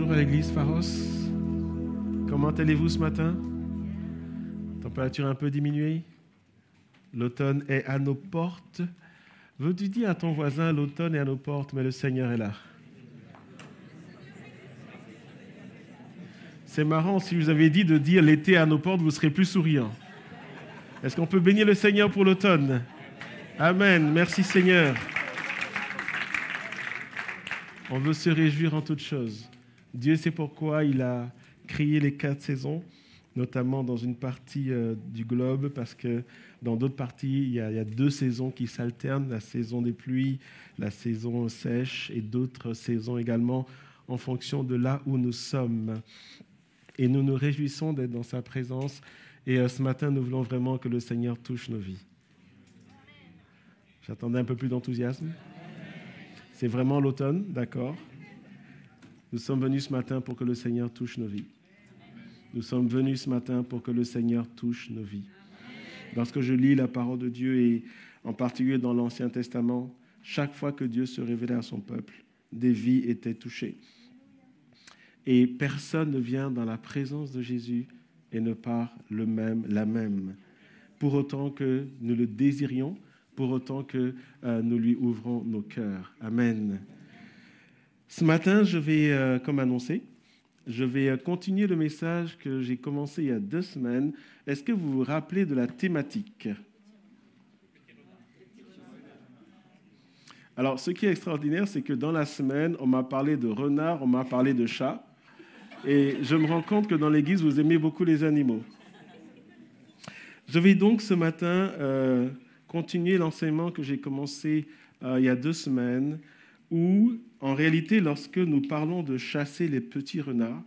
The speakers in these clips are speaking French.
bonjour à l'église Pharos. Comment allez-vous ce matin? Température un peu diminuée. L'automne est à nos portes. Veux-tu dire à ton voisin, l'automne est à nos portes, mais le Seigneur est là? C'est marrant, si je vous avais dit de dire l'été à nos portes, vous serez plus souriant. Est-ce qu'on peut bénir le Seigneur pour l'automne? Amen. Merci Seigneur. On veut se réjouir en toutes choses. Dieu sait pourquoi il a créé les 4 saisons, notamment dans une partie du globe, parce que dans d'autres parties, il y a 2 saisons qui s'alternent, la saison des pluies, la saison sèche, et d'autres saisons également en fonction de là où nous sommes. Et nous nous réjouissons d'être dans sa présence. Et ce matin, nous voulons vraiment que le Seigneur touche nos vies. J'attendais un peu plus d'enthousiasme. C'est vraiment l'automne, d'accord? Nous sommes venus ce matin pour que le Seigneur touche nos vies. Nous sommes venus ce matin pour que le Seigneur touche nos vies. Lorsque je lis la parole de Dieu, et en particulier dans l'Ancien Testament, chaque fois que Dieu se révélait à son peuple, des vies étaient touchées. Et personne ne vient dans la présence de Jésus et ne part la même. Pour autant que nous le désirions, pour autant que nous lui ouvrons nos cœurs. Amen. Ce matin, je vais, comme annoncé, je vais continuer le message que j'ai commencé il y a 2 semaines. Est-ce que vous vous rappelez de la thématique? Alors, ce qui est extraordinaire, c'est que dans la semaine, on m'a parlé de renard, on m'a parlé de chat. Et je me rends compte que dans l'église, vous aimez beaucoup les animaux. Je vais donc ce matin continuer l'enseignement que j'ai commencé il y a 2 semaines, où, en réalité, lorsque nous parlons de chasser les petits renards,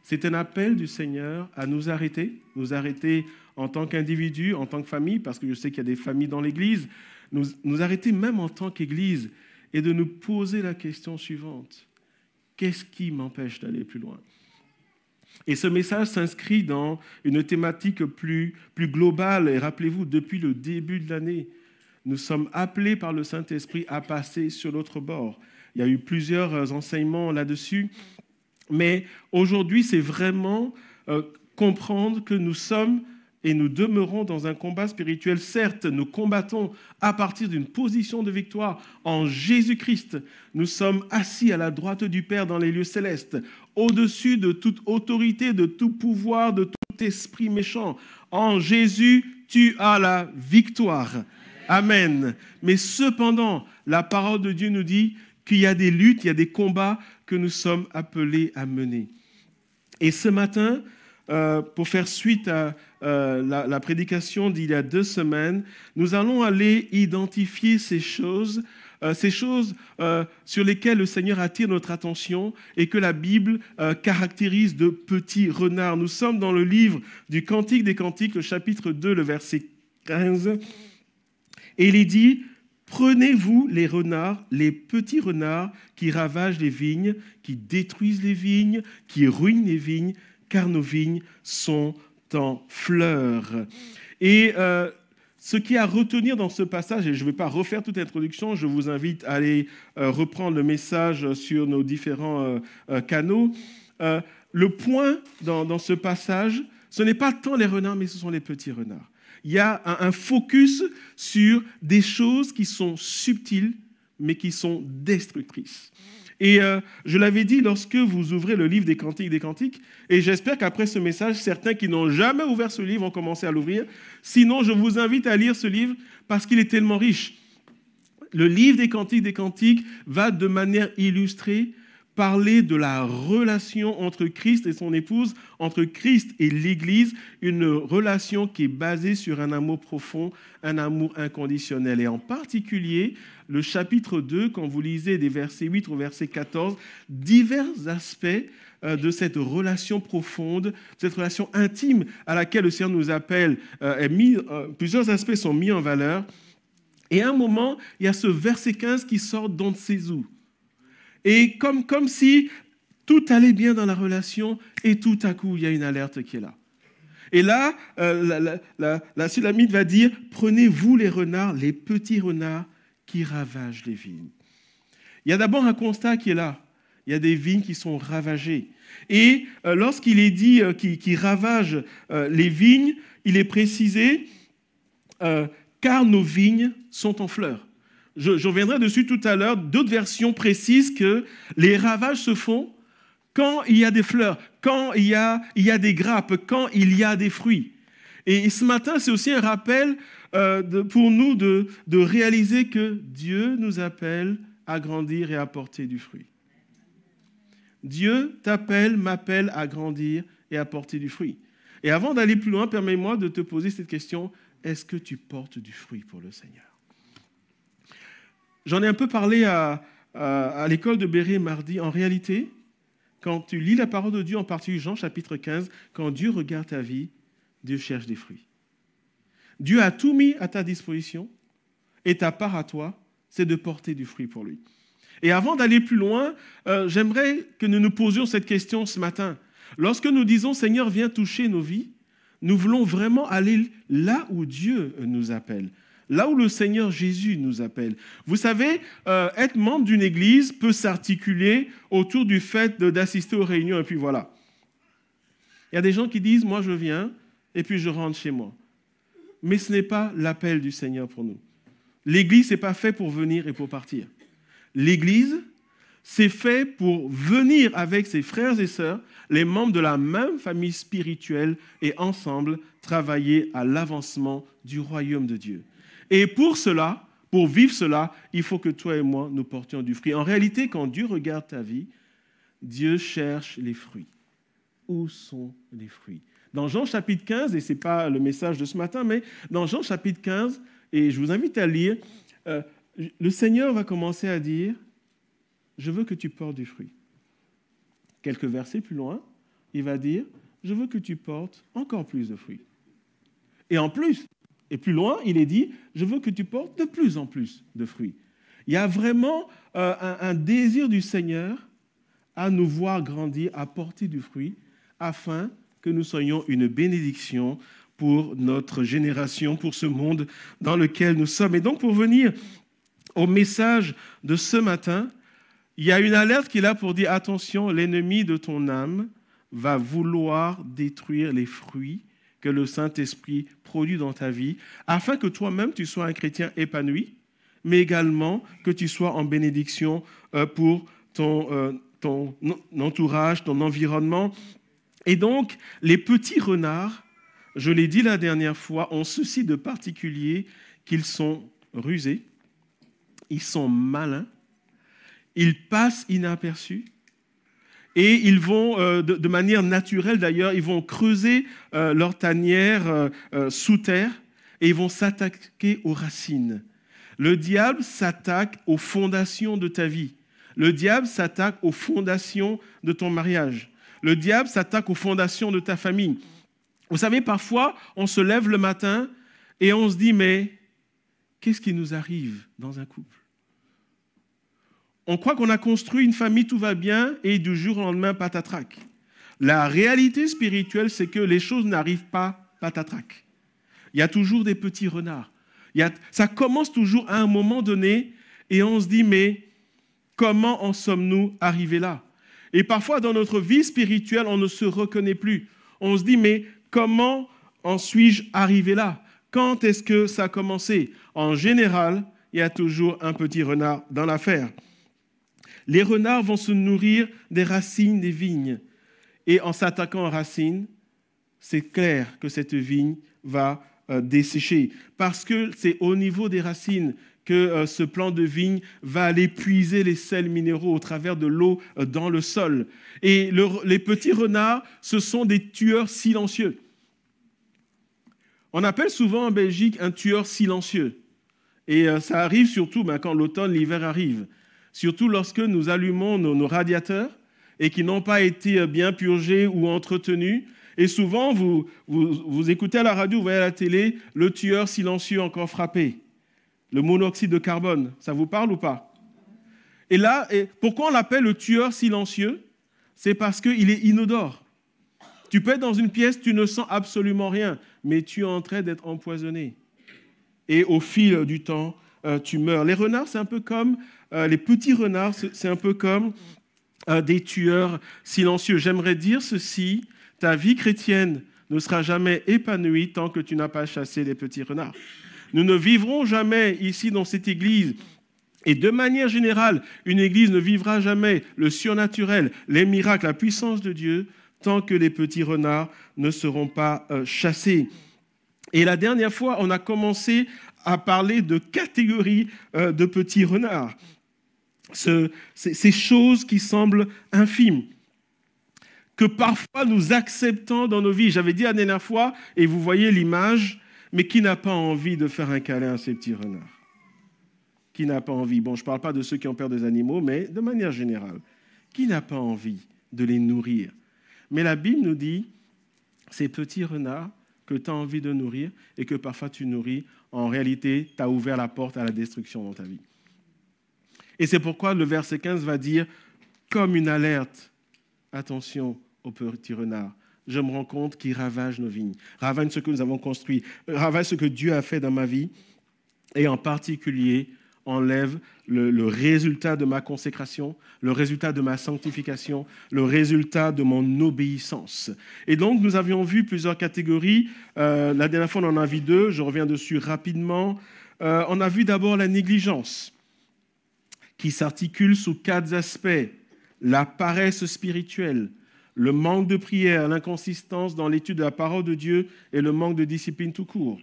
c'est un appel du Seigneur à nous arrêter en tant qu'individus, en tant que famille, parce que je sais qu'il y a des familles dans l'Église, nous arrêter même en tant qu'Église et de nous poser la question suivante. Qu'est-ce qui m'empêche d'aller plus loin? Et ce message s'inscrit dans une thématique plus globale. Et rappelez-vous, depuis le début de l'année, nous sommes appelés par le Saint-Esprit à passer sur l'autre bord. Il y a eu plusieurs enseignements là-dessus. Mais aujourd'hui, c'est vraiment comprendre que nous sommes et nous demeurons dans un combat spirituel. Certes, nous combattons à partir d'une position de victoire en Jésus-Christ. Nous sommes assis à la droite du Père dans les lieux célestes, au-dessus de toute autorité, de tout pouvoir, de tout esprit méchant. En Jésus, tu as la victoire. Amen. Mais cependant, la parole de Dieu nous dit qu'il y a des luttes, il y a des combats que nous sommes appelés à mener. Et ce matin, pour faire suite à la prédication d'il y a 2 semaines, nous allons aller identifier ces choses sur lesquelles le Seigneur attire notre attention et que la Bible caractérise de petits renards. Nous sommes dans le livre du Cantique des Cantiques, le chapitre 2, le verset 15. Et il est dit, « Prenez-vous les renards, les petits renards qui ravagent les vignes, qui détruisent les vignes, qui ruinent les vignes, car nos vignes sont en fleurs. » Et ce qui est à retenir dans ce passage, et je ne vais pas refaire toute l'introduction, je vous invite à aller reprendre le message sur nos différents canaux. Le point dans ce passage, ce n'est pas tant les renards, mais ce sont les petits renards. Il y a un focus sur des choses qui sont subtiles, mais qui sont destructrices. Et je l'avais dit, lorsque vous ouvrez le livre des Cantiques, et j'espère qu'après ce message, certains qui n'ont jamais ouvert ce livre vont commencer à l'ouvrir. Sinon, je vous invite à lire ce livre parce qu'il est tellement riche. Le livre des Cantiques va de manière illustrée parler de la relation entre Christ et son épouse, entre Christ et l'Église, une relation qui est basée sur un amour profond, un amour inconditionnel. Et en particulier, le chapitre 2, quand vous lisez des versets 8 au verset 14, divers aspects de cette relation profonde, cette relation intime à laquelle le Seigneur nous appelle, plusieurs aspects sont mis en valeur. Et à un moment, il y a ce verset 15 qui sort d'on ne sait où. Et comme si tout allait bien dans la relation, et tout à coup, il y a une alerte qui est là. Et là, la Sulamite va dire, « Prenez-vous les renards, les petits renards qui ravagent les vignes. » Il y a d'abord un constat qui est là. il y a des vignes qui sont ravagées. Et lorsqu'il est dit qu'il ravage les vignes, il est précisé car nos vignes sont en fleurs. Je reviendrai dessus tout à l'heure. D'autres versions précisent que les ravages se font quand il y a des fleurs, quand il y a des grappes, quand il y a des fruits. Et ce matin, c'est aussi un rappel pour nous de réaliser que Dieu nous appelle à grandir et à porter du fruit. Dieu t'appelle, m'appelle à grandir et à porter du fruit. Et avant d'aller plus loin, permets-moi de te poser cette question. Est-ce que tu portes du fruit pour le Seigneur? J'en ai un peu parlé à l'école de Béret mardi. En réalité, quand tu lis la parole de Dieu, en particulier Jean chapitre 15, quand Dieu regarde ta vie, Dieu cherche des fruits. Dieu a tout mis à ta disposition et ta part à toi, c'est de porter du fruit pour lui. Et avant d'aller plus loin, j'aimerais que nous nous posions cette question ce matin. Lorsque nous disons « Seigneur, viens toucher nos vies », nous voulons vraiment aller là où Dieu nous appelle, là où le Seigneur Jésus nous appelle. Vous savez, être membre d'une église peut s'articuler autour du fait d'assister aux réunions et puis voilà. Il y a des gens qui disent « Moi, je viens et puis je rentre chez moi ». Mais ce n'est pas l'appel du Seigneur pour nous. L'église, ce n'est pas fait pour venir et pour partir. L'église, c'est fait pour venir avec ses frères et sœurs, les membres de la même famille spirituelle, et ensemble travailler à l'avancement du royaume de Dieu. Et pour cela, pour vivre cela, il faut que toi et moi, nous portions du fruit. En réalité, quand Dieu regarde ta vie, Dieu cherche les fruits. Où sont les fruits? Dans Jean chapitre 15, et ce n'est pas le message de ce matin, mais dans Jean chapitre 15, et je vous invite à lire, le Seigneur va commencer à dire « Je veux que tu portes du fruit ». Quelques versets plus loin, il va dire « Je veux que tu portes encore plus de fruits ». Et en plus, et plus loin, il est dit « Je veux que tu portes de plus en plus de fruits ». Il y a vraiment un désir du Seigneur à nous voir grandir, à porter du fruit, afin que nous soyons une bénédiction pour notre génération, pour ce monde dans lequel nous sommes. Et donc, pour venir au message de ce matin, il y a une alerte qui est là pour dire « Attention, l'ennemi de ton âme va vouloir détruire les fruits que le Saint-Esprit produit dans ta vie, afin que toi-même, tu sois un chrétien épanoui, mais également que tu sois en bénédiction pour ton entourage, ton environnement. » Et donc, les petits renards, je l'ai dit la dernière fois, ont ceci de particulier qu'ils sont rusés, ils sont malins, ils passent inaperçus et ils vont, de manière naturelle d'ailleurs, ils vont creuser leur tanière sous terre et ils vont s'attaquer aux racines. Le diable s'attaque aux fondations de ta vie. Le diable s'attaque aux fondations de ton mariage. Le diable s'attaque aux fondations de ta famille. Vous savez, parfois, on se lève le matin et on se dit, mais qu'est-ce qui nous arrive dans un couple? On croit qu'on a construit une famille, tout va bien, et du jour au lendemain, patatrac. La réalité spirituelle, c'est que les choses n'arrivent pas patatrac. Il y a toujours des petits renards. Ça commence toujours à un moment donné, et on se dit, mais comment en sommes-nous arrivés là? Et parfois, dans notre vie spirituelle, on ne se reconnaît plus. On se dit, mais comment en suis-je arrivé là? Quand est-ce que ça a commencé? En général, il y a toujours un petit renard dans l'affaire. Les renards vont se nourrir des racines des vignes. Et en s'attaquant aux racines, c'est clair que cette vigne va dessécher. Parce que c'est au niveau des racines que ce plant de vigne va aller puiser les sels minéraux au travers de l'eau dans le sol. Et les petits renards, ce sont des tueurs silencieux. On appelle souvent en Belgique un tueur silencieux. Et ça arrive surtout quand l'automne, l'hiver arrive. Surtout lorsque nous allumons nos radiateurs et qui n'ont pas été bien purgés ou entretenus. Et souvent, vous écoutez à la radio, vous voyez à la télé, le tueur silencieux encore frappé. Le monoxyde de carbone, ça vous parle ou pas? Et là, pourquoi on l'appelle le tueur silencieux? C'est parce qu'il est inodore. Tu peux être dans une pièce, tu ne sens absolument rien, mais tu es en train d'être empoisonné. Et au fil du temps, tu meurs. Les renards, c'est un peu comme, les petits renards, c'est un peu comme des tueurs silencieux. J'aimerais dire ceci, ta vie chrétienne ne sera jamais épanouie tant que tu n'as pas chassé les petits renards. Nous ne vivrons jamais ici dans cette église. Et de manière générale, une église ne vivra jamais le surnaturel, les miracles, la puissance de Dieu, tant que les petits renards ne seront pas chassés. Et la dernière fois, on a commencé à parler de catégories de petits renards. Ces choses qui semblent infimes, que parfois nous acceptons dans nos vies. J'avais dit la dernière fois, et vous voyez l'image, mais qui n'a pas envie de faire un câlin à ces petits renards? Qui n'a pas envie? Bon, je ne parle pas de ceux qui ont peur des animaux, mais de manière générale, qui n'a pas envie de les nourrir? Mais la Bible nous dit, ces petits renards que tu as envie de nourrir et que parfois tu nourris, en réalité, tu as ouvert la porte à la destruction dans ta vie. Et c'est pourquoi le verset 15 va dire, comme une alerte, attention aux petits renards. Je me rends compte qu'ils ravagent nos vignes, ravagent ce que nous avons construit, ravagent ce que Dieu a fait dans ma vie, et en particulier enlève le résultat de ma consécration, le résultat de ma sanctification, le résultat de mon obéissance. Et donc, nous avions vu plusieurs catégories. La dernière fois, on en a vu 2. Je reviens dessus rapidement. On a vu d'abord la négligence, qui s'articule sous 4 aspects. La paresse spirituelle, le manque de prière, l'inconsistance dans l'étude de la parole de Dieu et le manque de discipline tout court.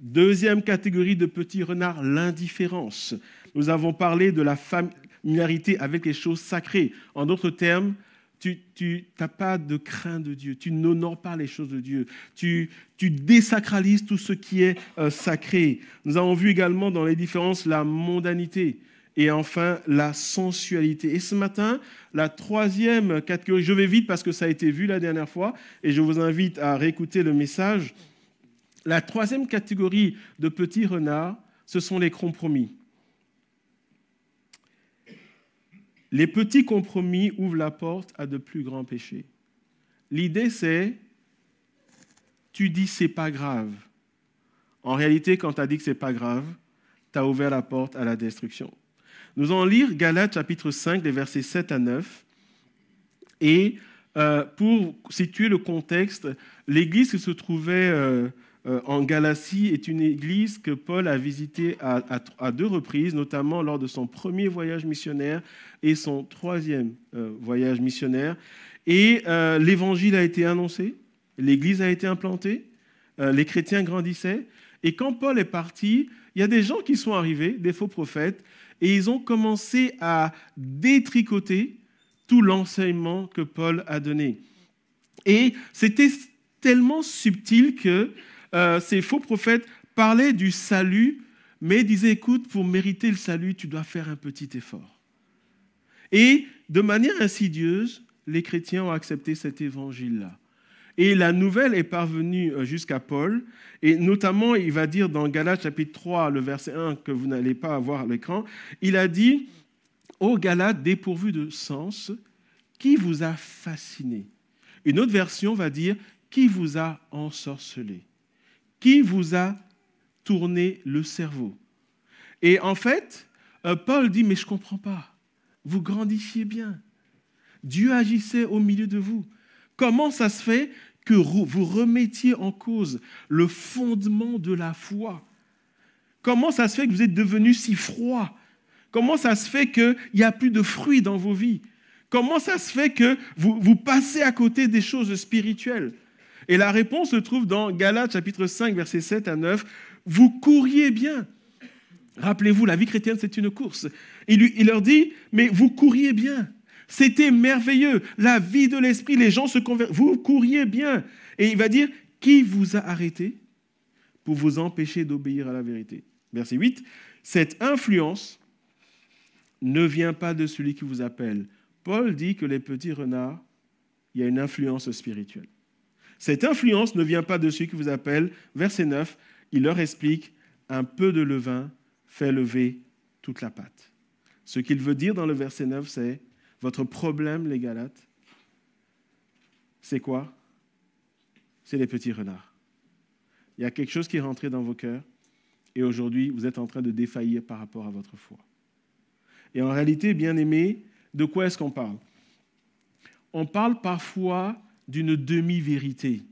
Deuxième catégorie de petits renards, l'indifférence. Nous avons parlé de la familiarité avec les choses sacrées. En d'autres termes, tu n'as pas de crainte de Dieu, tu n'honores pas les choses de Dieu, tu désacralises tout ce qui est sacré. Nous avons vu également dans les différences la mondanité et enfin la sensualité. Et ce matin, la troisième catégorie, je vais vite parce que ça a été vu la dernière fois et je vous invite à réécouter le message. La troisième catégorie de petits renards, ce sont les compromis. Les petits compromis ouvrent la porte à de plus grands péchés. L'idée, c'est, tu dis c'est pas grave. En réalité, quand tu as dit que c'est pas grave, tu as ouvert la porte à la destruction. Nous allons lire Galates chapitre 5, les versets 7 à 9. Et pour situer le contexte, l'église qui se trouvait en Galatie est une église que Paul a visitée à 2 reprises, notamment lors de son premier voyage missionnaire et son 3e voyage missionnaire. Et l'évangile a été annoncé, l'église a été implantée, les chrétiens grandissaient. Et quand Paul est parti, il y a des gens qui sont arrivés, des faux prophètes, et ils ont commencé à détricoter tout l'enseignement que Paul a donné. Et c'était tellement subtil que ces faux prophètes parlaient du salut, mais disaient, écoute, pour mériter le salut, tu dois faire un petit effort. Et de manière insidieuse, les chrétiens ont accepté cet évangile-là. Et la nouvelle est parvenue jusqu'à Paul, et notamment, il va dire dans Galates chapitre 3, le verset 1, que vous n'allez pas avoir à l'écran, il a dit, ô Galates dépourvus de sens, qui vous a fasciné? Une autre version va dire, qui vous a ensorcelé? Qui vous a tourné le cerveau? Et en fait, Paul dit, mais je ne comprends pas. Vous grandissiez bien. Dieu agissait au milieu de vous. Comment ça se fait que vous remettiez en cause le fondement de la foi? Comment ça se fait que vous êtes devenus si froid? Comment ça se fait qu'il n'y a plus de fruits dans vos vies? Comment ça se fait que vous passez à côté des choses spirituelles? Et la réponse se trouve dans Galates chapitre 5, versets 7 à 9. Vous couriez bien. Rappelez-vous, la vie chrétienne, c'est une course. Il leur dit, mais vous couriez bien. C'était merveilleux. La vie de l'esprit, les gens se convertissent. Vous couriez bien. Et il va dire, qui vous a arrêté pour vous empêcher d'obéir à la vérité? Verset 8. Cette influence ne vient pas de celui qui vous appelle. Paul dit que les petits renards, il y a une influence spirituelle. Cette influence ne vient pas de celui qui vous appelle. Verset 9, il leur explique, un peu de levain fait lever toute la pâte. Ce qu'il veut dire dans le verset 9, c'est, votre problème, les Galates, c'est quoi? C'est les petits renards. Il y a quelque chose qui est rentré dans vos cœurs et aujourd'hui, vous êtes en train de défaillir par rapport à votre foi. Et en réalité, bien-aimés, de quoi est-ce qu'on parle? on parle parfois d'une demi-vérité.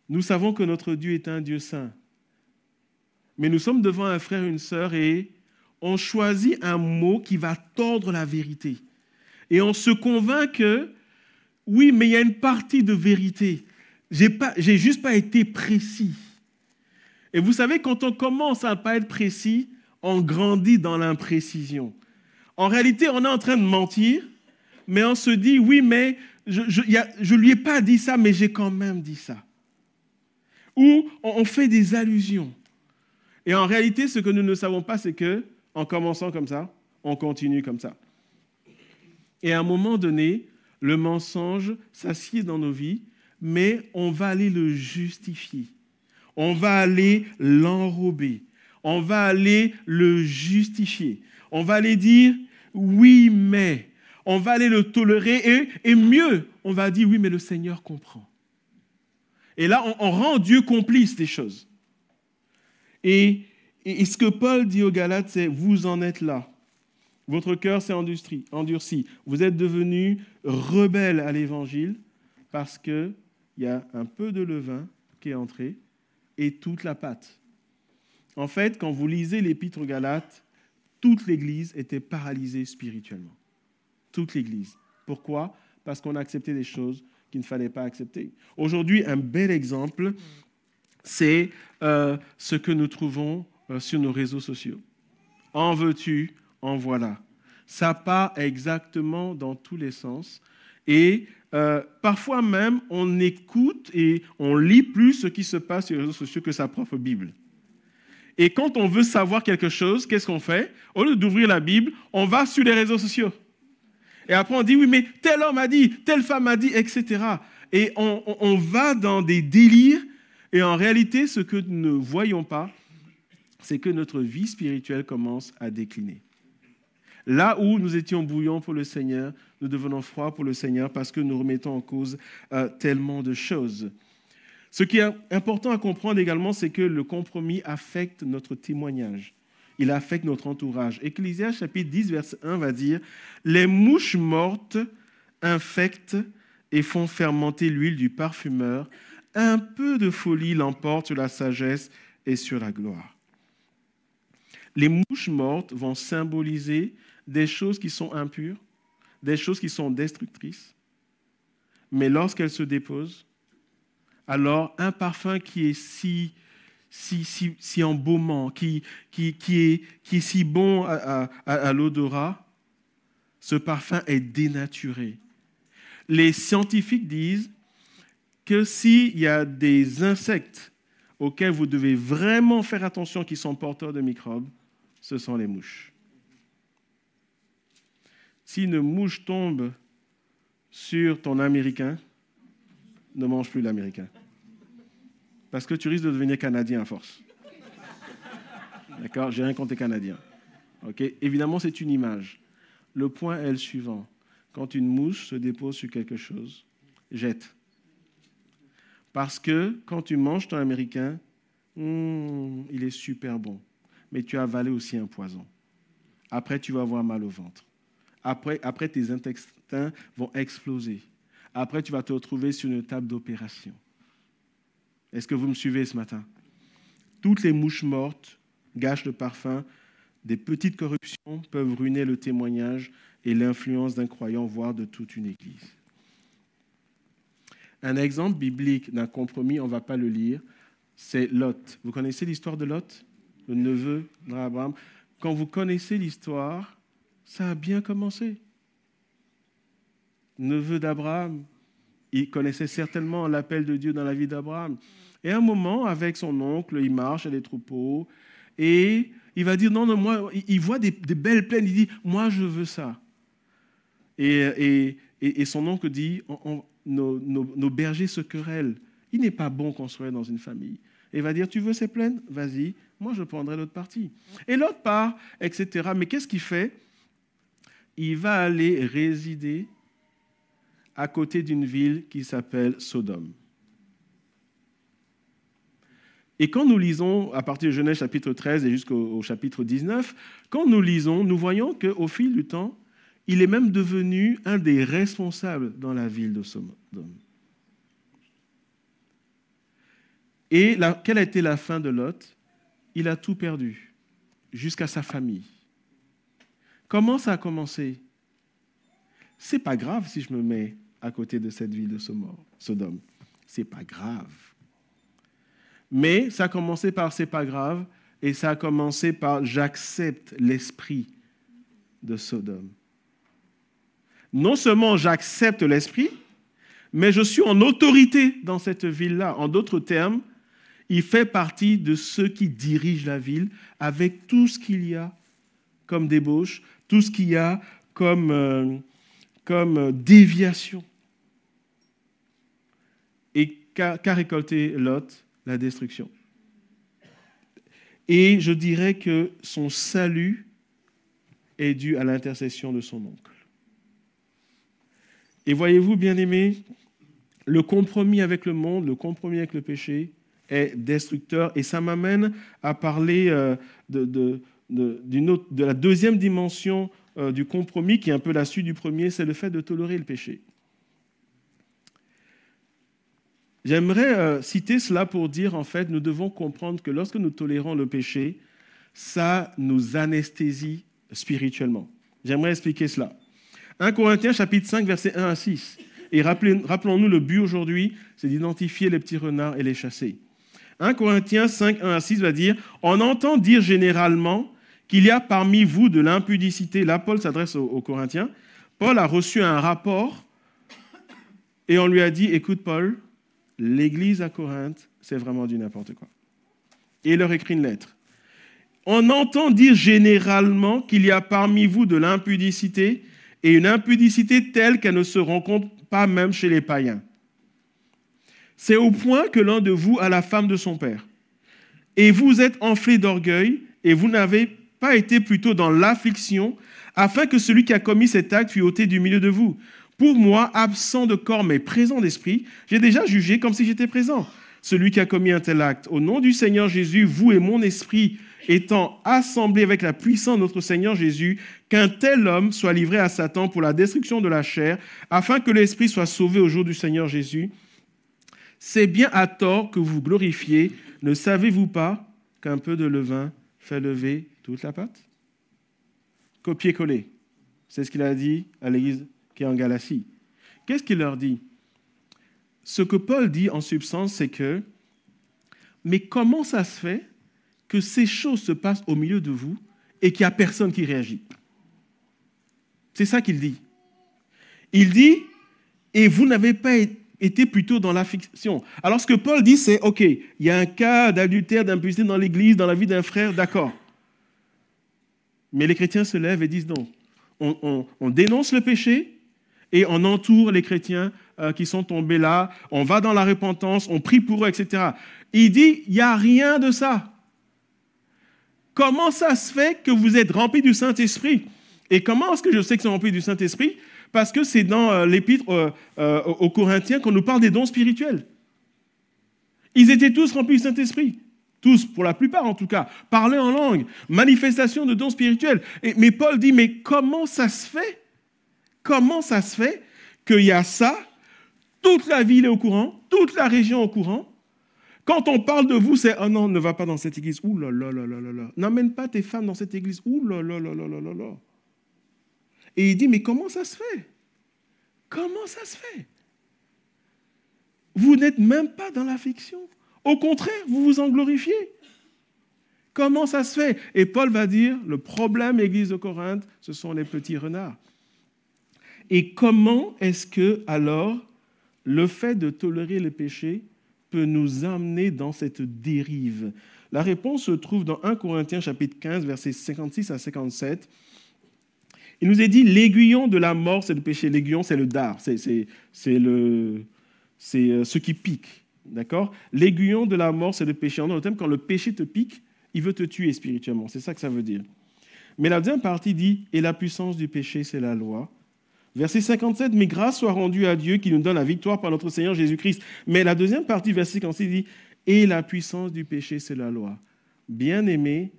Nous savons que notre Dieu est un Dieu saint. Mais nous sommes devant un frère et une sœur et on choisit un mot qui va tordre la vérité. Et on se convainc que, oui, mais il y a une partie de vérité. J'ai juste pas été précis. Et vous savez, quand on commence à ne pas être précis, on grandit dans l'imprécision. En réalité, on est en train de mentir, mais on se dit, oui, mais je lui ai pas dit ça, mais j'ai quand même dit ça. Ou on fait des allusions. Et en réalité, ce que nous ne savons pas, c'est que, en commençant comme ça, on continue comme ça. Et à un moment donné, le mensonge s'assied dans nos vies, mais on va aller le justifier. On va aller l'enrober. On va aller le justifier. On va aller dire, oui, mais. On va aller le tolérer et mieux, on va dire, oui, mais le Seigneur comprend. Et là, on rend Dieu complice des choses. Et ce que Paul dit aux Galates, c'est, vous en êtes là. Votre cœur s'est endurci. Vous êtes devenus rebelles à l'Évangile parce qu'il y a un peu de levain qui est entré et toute la pâte. En fait, quand vous lisez l'Épître aux Galates, toute l'Église était paralysée spirituellement. Toute l'Église. Pourquoi ? Parce qu'on a accepté des choses qu'il ne fallait pas accepter. Aujourd'hui, un bel exemple, c'est ce que nous trouvons sur nos réseaux sociaux. En veux-tu, en voilà. Ça part exactement dans tous les sens. Et parfois même, on écoute et on lit plus ce qui se passe sur les réseaux sociaux que sa propre Bible. Et quand on veut savoir quelque chose, qu'est-ce qu'on fait ? Au lieu d'ouvrir la Bible, on va sur les réseaux sociaux. Et après, on dit, oui, mais tel homme a dit, telle femme a dit, etc. Et on va dans des délires. Et en réalité, ce que nous ne voyons pas, c'est que notre vie spirituelle commence à décliner. Là où nous étions bouillants pour le Seigneur, nous devenons froids pour le Seigneur parce que nous remettons en cause tellement de choses. Ce qui est important à comprendre également, c'est que le compromis affecte notre témoignage. Il affecte notre entourage. Ecclésiaste chapitre 10, verset 1 va dire « Les mouches mortes infectent et font fermenter l'huile du parfumeur. Un peu de folie l'emporte sur la sagesse et sur la gloire. » Les mouches mortes vont symboliser des choses qui sont impures, des choses qui sont destructrices. Mais lorsqu'elles se déposent, alors un parfum qui est si embaumant, qui est si bon à l'odorat, ce parfum est dénaturé. Les scientifiques disent que s'il y a des insectes auxquels vous devez vraiment faire attention qui sont porteurs de microbes, ce sont les mouches. Si une mouche tombe sur ton américain, ne mange plus l'américain. Parce que tu risques de devenir canadien à force. D'accord ? J'ai rien contre les Canadiens. Okay ? Évidemment, c'est une image. Le point est le suivant. Quand une mouche se dépose sur quelque chose, jette. Parce que quand tu manges ton américain, il est super bon. Mais tu as avalé aussi un poison. Après, tu vas avoir mal au ventre. Après, tes intestins vont exploser. Après, tu vas te retrouver sur une table d'opération. Est-ce que vous me suivez ce matin ? Toutes les mouches mortes gâchent le parfum. Des petites corruptions peuvent ruiner le témoignage et l'influence d'un croyant, voire de toute une église. Un exemple biblique d'un compromis, on ne va pas le lire, c'est Lot. Vous connaissez l'histoire de Lot, le neveu d'Abraham ? Quand vous connaissez l'histoire, ça a bien commencé. Neveu d'Abraham, il connaissait certainement l'appel de Dieu dans la vie d'Abraham. Et à un moment, avec son oncle, il marche à des troupeaux et il va dire, non, moi, il voit des belles plaines, il dit, moi, je veux ça. Et son oncle dit, nos bergers se querellent. Il n'est pas bon qu'on soit dans une famille. Et il va dire, tu veux ces plaines ? Vas-y, moi, je prendrai l'autre partie. Et l'autre part, etc. Mais qu'est-ce qu'il fait ? Il va aller résider à côté d'une ville qui s'appelle Sodome. Et quand nous lisons, à partir de Genèse chapitre 13 et jusqu'au chapitre 19, quand nous lisons, nous voyons qu'au fil du temps, il est même devenu un des responsables dans la ville de Sodome. Et quelle a été la fin de Lot? Il a tout perdu, jusqu'à sa famille. Comment ça a commencé? C'est pas grave si je me mets à côté de cette ville de Sodome. C'est pas grave. Mais ça a commencé par c'est pas grave, et ça a commencé par j'accepte l'esprit de Sodome. Non seulement j'accepte l'esprit, mais je suis en autorité dans cette ville-là. En d'autres termes, il fait partie de ceux qui dirigent la ville avec tout ce qu'il y a comme débauche, tout ce qu'il y a comme déviation. Et qu'a récolté Lot? La destruction. Et je dirais que son salut est dû à l'intercession de son oncle. Et voyez-vous, bien-aimés, le compromis avec le monde, le compromis avec le péché est destructeur. Et ça m'amène à parler de la deuxième dimension du compromis, qui est un peu la suite du premier, c'est le fait de tolérer le péché. J'aimerais citer cela pour dire, en fait, nous devons comprendre que lorsque nous tolérons le péché, ça nous anesthésie spirituellement. J'aimerais expliquer cela. 1 Corinthiens chapitre 5, versets 1 à 6. Et rappelons-nous, le but aujourd'hui, c'est d'identifier les petits renards et les chasser. 1 Corinthiens 5, 1 à 6 va dire « On entend dire généralement qu'il y a parmi vous de l'impudicité. » Là, Paul s'adresse aux Corinthiens. Paul a reçu un rapport et on lui a dit « Écoute, Paul, l'église à Corinthe, c'est vraiment du n'importe quoi. » Et il leur écrit une lettre. « On entend dire généralement qu'il y a parmi vous de l'impudicité et une impudicité telle qu'elle ne se rencontre pas même chez les païens. C'est au point que l'un de vous a la femme de son père. Et vous êtes enflé d'orgueil et vous n'avez pas été plutôt dans l'affliction afin que celui qui a commis cet acte fût ôté du milieu de vous. Pour moi, absent de corps mais présent d'esprit, j'ai déjà jugé comme si j'étais présent. Celui qui a commis un tel acte, au nom du Seigneur Jésus, vous et mon esprit étant assemblés avec la puissance de notre Seigneur Jésus, qu'un tel homme soit livré à Satan pour la destruction de la chair, afin que l'esprit soit sauvé au jour du Seigneur Jésus. C'est bien à tort que vous glorifiez. Ne savez-vous pas qu'un peu de levain fait lever toute la pâte? Copier-coller. C'est ce qu'il a dit à l'église qui est en Galatie. Qu'est-ce qu'il leur dit? Ce que Paul dit en substance, c'est que, mais comment ça se fait que ces choses se passent au milieu de vous et qu'il n'y a personne qui réagit? C'est ça qu'il dit. Il dit, et vous n'avez pas été plutôt dans l'affliction. Alors ce que Paul dit, c'est, ok, il y a un cas d'adultère, d'impudicité dans l'église, dans la vie d'un frère, d'accord. Mais les chrétiens se lèvent et disent non. On dénonce le péché et on entoure les chrétiens qui sont tombés là, on va dans la repentance, on prie pour eux, etc. Il dit, il n'y a rien de ça. Comment ça se fait que vous êtes remplis du Saint-Esprit? Et comment est-ce que je sais qu'ils sont remplis du Saint-Esprit? Parce que c'est dans l'épître aux Corinthiens qu'on nous parle des dons spirituels. Ils étaient tous remplis du Saint-Esprit. Tous, pour la plupart en tout cas. Parler en langue, manifestation de dons spirituels. Mais Paul dit, mais comment ça se fait? Comment ça se fait qu'il y a ça? Toute la ville est au courant, toute la région est au courant. Quand on parle de vous, c'est « Oh non, ne va pas dans cette église. Ouh là là là là là là. N'emmène pas tes femmes dans cette église. Ouh là là là là là là là. » Et il dit « Mais comment ça se fait? Comment ça se fait? Vous n'êtes même pas dans l'affliction. Au contraire, vous vous en glorifiez. Comment ça se fait? » Et Paul va dire « Le problème, l'église de Corinthe, ce sont les petits renards. » Et comment est-ce que, alors, le fait de tolérer le péché peut nous amener dans cette dérive? La réponse se trouve dans 1 Corinthiens chapitre 15, versets 56 à 57. Il nous est dit, l'aiguillon de la mort, c'est le péché. L'aiguillon, c'est le dard, c'est ce qui pique. D'accord? L'aiguillon de la mort, c'est le péché. En d'autres termes, quand le péché te pique, il veut te tuer spirituellement. C'est ça que ça veut dire. Mais la deuxième partie dit, et la puissance du péché, c'est la loi. Verset 57, mais grâce soit rendue à Dieu qui nous donne la victoire par notre Seigneur Jésus-Christ. Mais la deuxième partie, verset 56, dit, et la puissance du péché, c'est la loi. Bien-aimé,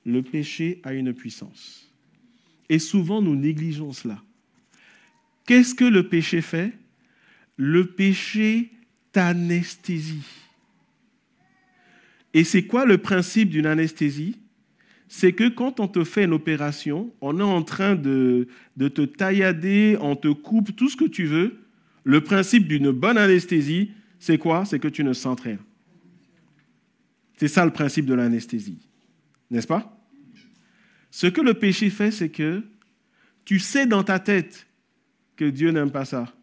le péché a une puissance. Et souvent, nous négligeons cela. Qu'est-ce que le péché fait? Le péché t'anesthésie. Et c'est quoi le principe d'une anesthésie? C'est que quand on te fait une opération, on est en train de te taillader, on te coupe tout ce que tu veux. Le principe d'une bonne anesthésie, c'est quoi? C'est que tu ne sens rien. C'est ça le principe de l'anesthésie. N'est-ce pas? Ce que le péché fait, c'est que tu sais dans ta tête que Dieu n'aime pas ça.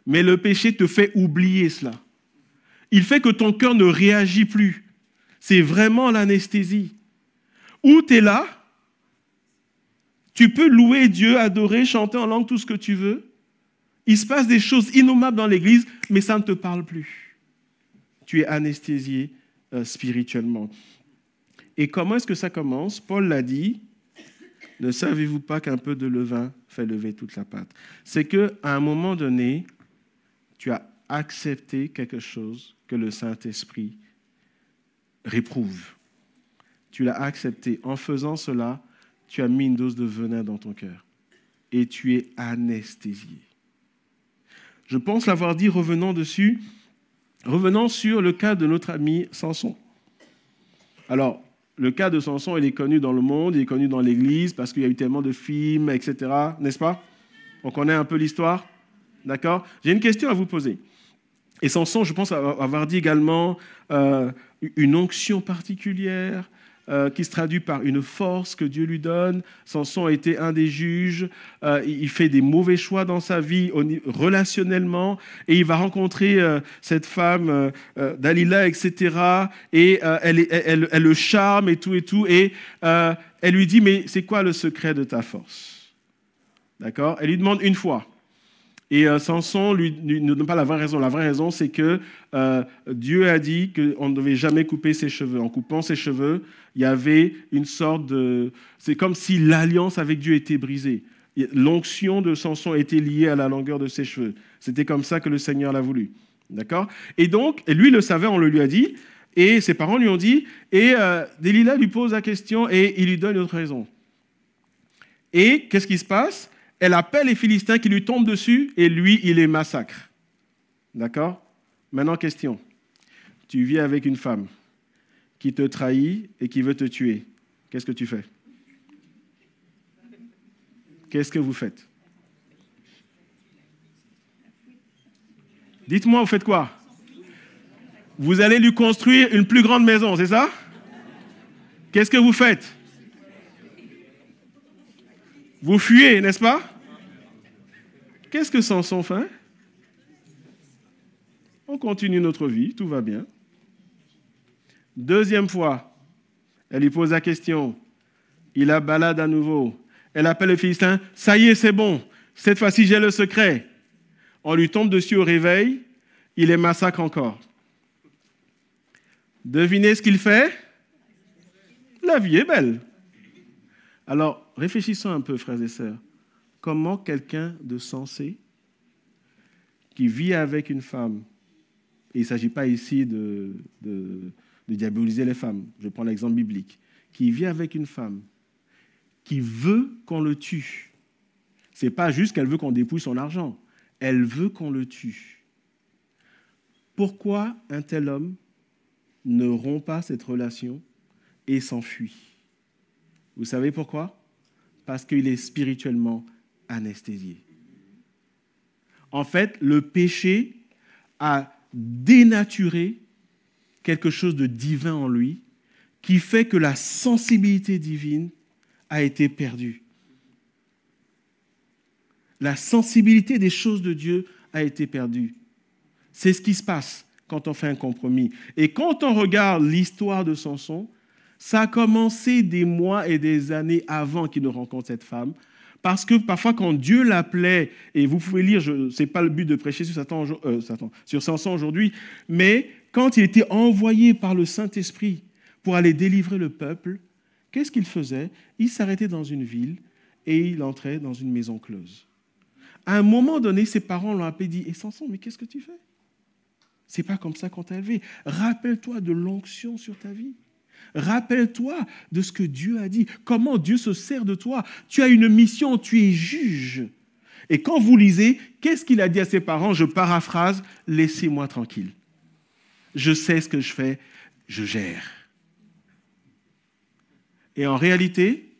Mais le péché te fait oublier cela. Il fait que ton cœur ne réagit plus. C'est vraiment l'anesthésie. Où tu es là, tu peux louer Dieu, adorer, chanter en langue, tout ce que tu veux. Il se passe des choses innommables dans l'église, mais ça ne te parle plus. Tu es anesthésié spirituellement. Et comment est-ce que ça commence? Paul l'a dit, ne savez-vous pas qu'un peu de levain fait lever toute la pâte? C'est qu'à un moment donné, tu as accepté quelque chose que le Saint-Esprit réprouve. Tu l'as accepté. En faisant cela, tu as mis une dose de venin dans ton cœur. Et tu es anesthésié. Je pense l'avoir dit, revenons dessus. Revenons sur le cas de notre ami Samson. Alors, le cas de Samson, il est connu dans le monde, il est connu dans l'Église, parce qu'il y a eu tellement de films, etc. N'est-ce pas? On connaît un peu l'histoire. D'accord? J'ai une question à vous poser. Et Samson, je pense avoir dit également une onction particulière qui se traduit par une force que Dieu lui donne. Samson a été un des juges. Il fait des mauvais choix dans sa vie relationnellement. Et il va rencontrer cette femme, Dalila, etc. Et elle le charme et tout. Et elle lui dit, mais c'est quoi le secret de ta force? D'accord? Elle lui demande une fois. Et Samson lui ne donne pas la vraie raison. La vraie raison, c'est que Dieu a dit qu'on ne devait jamais couper ses cheveux. En coupant ses cheveux, il y avait une sorte de... C'est comme si l'alliance avec Dieu était brisée. L'onction de Samson était liée à la longueur de ses cheveux. C'était comme ça que le Seigneur l'a voulu. D'accord? Et donc, et lui le savait, on le lui a dit, et ses parents lui ont dit, et Delilah lui pose la question, et il lui donne une autre raison. Et qu'est-ce qui se passe? Elle appelle les Philistins qui lui tombent dessus et lui, il les massacre. D'accord? Maintenant, question. Tu vis avec une femme qui te trahit et qui veut te tuer. Qu'est-ce que tu fais? Qu'est-ce que vous faites? Dites-moi, vous faites quoi? Vous allez lui construire une plus grande maison, c'est ça? Qu'est-ce que vous faites? Vous fuyez, n'est-ce pas? Qu'est-ce que Samson fait? On continue notre vie, tout va bien. Deuxième fois, elle lui pose la question. Il la balade à nouveau. Elle appelle le Philistin. Ça y est, c'est bon. Cette fois-ci, j'ai le secret. On lui tombe dessus au réveil. Il les massacre encore. Devinez ce qu'il fait? La vie est belle. Alors, réfléchissons un peu, frères et sœurs. Comment quelqu'un de sensé qui vit avec une femme, et il ne s'agit pas ici de diaboliser les femmes, je prends l'exemple biblique, qui vit avec une femme, qui veut qu'on le tue. Ce n'est pas juste qu'elle veut qu'on dépouille son argent, elle veut qu'on le tue. Pourquoi un tel homme ne rompt pas cette relation et s'enfuit? Vous savez pourquoi? Parce qu'il est spirituellement anesthésié. En fait, le péché a dénaturé quelque chose de divin en lui qui fait que la sensibilité divine a été perdue. La sensibilité des choses de Dieu a été perdue. C'est ce qui se passe quand on fait un compromis. Et quand on regarde l'histoire de Samson, ça a commencé des mois et des années avant qu'il ne rencontre cette femme. Parce que parfois, quand Dieu l'appelait, et vous pouvez lire, ce n'est pas le but de prêcher sur Samson aujourd'hui, mais quand il était envoyé par le Saint-Esprit pour aller délivrer le peuple, qu'est-ce qu'il faisait? Il s'arrêtait dans une ville et il entrait dans une maison close. À un moment donné, ses parents l'ont appelé et dit « Samson, mais qu'est-ce que tu fais? C'est pas comme ça qu'on t'a élevé. Rappelle-toi de l'onction sur ta vie. Rappelle-toi de ce que Dieu a dit, comment Dieu se sert de toi. Tu as une mission, tu es juge. Et quand vous lisez, qu'est-ce qu'il a dit à ses parents? Je paraphrase, laissez-moi tranquille. Je sais ce que je fais, je gère. Et en réalité,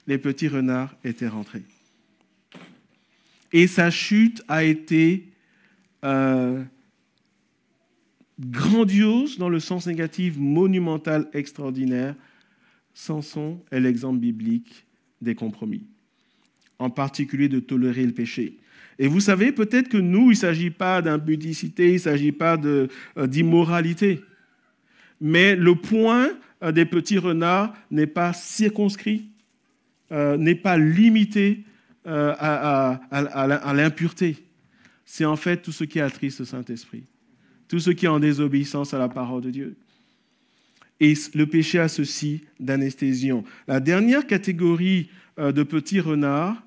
les petits renards étaient rentrés. Et sa chute a été grandiose dans le sens négatif, monumentale, extraordinaire. Samson est l'exemple biblique des compromis, en particulier de tolérer le péché. Et vous savez, peut-être que nous, il ne s'agit pas d'impudicité, il ne s'agit pas d'immoralité. Mais le point des petits renards n'est pas circonscrit, n'est pas limité à l'impureté. C'est en fait tout ce qui attriste le Saint-Esprit, tout ce qui est en désobéissance à la parole de Dieu. Et le péché a ceci d'anesthésion. La dernière catégorie de petits renards,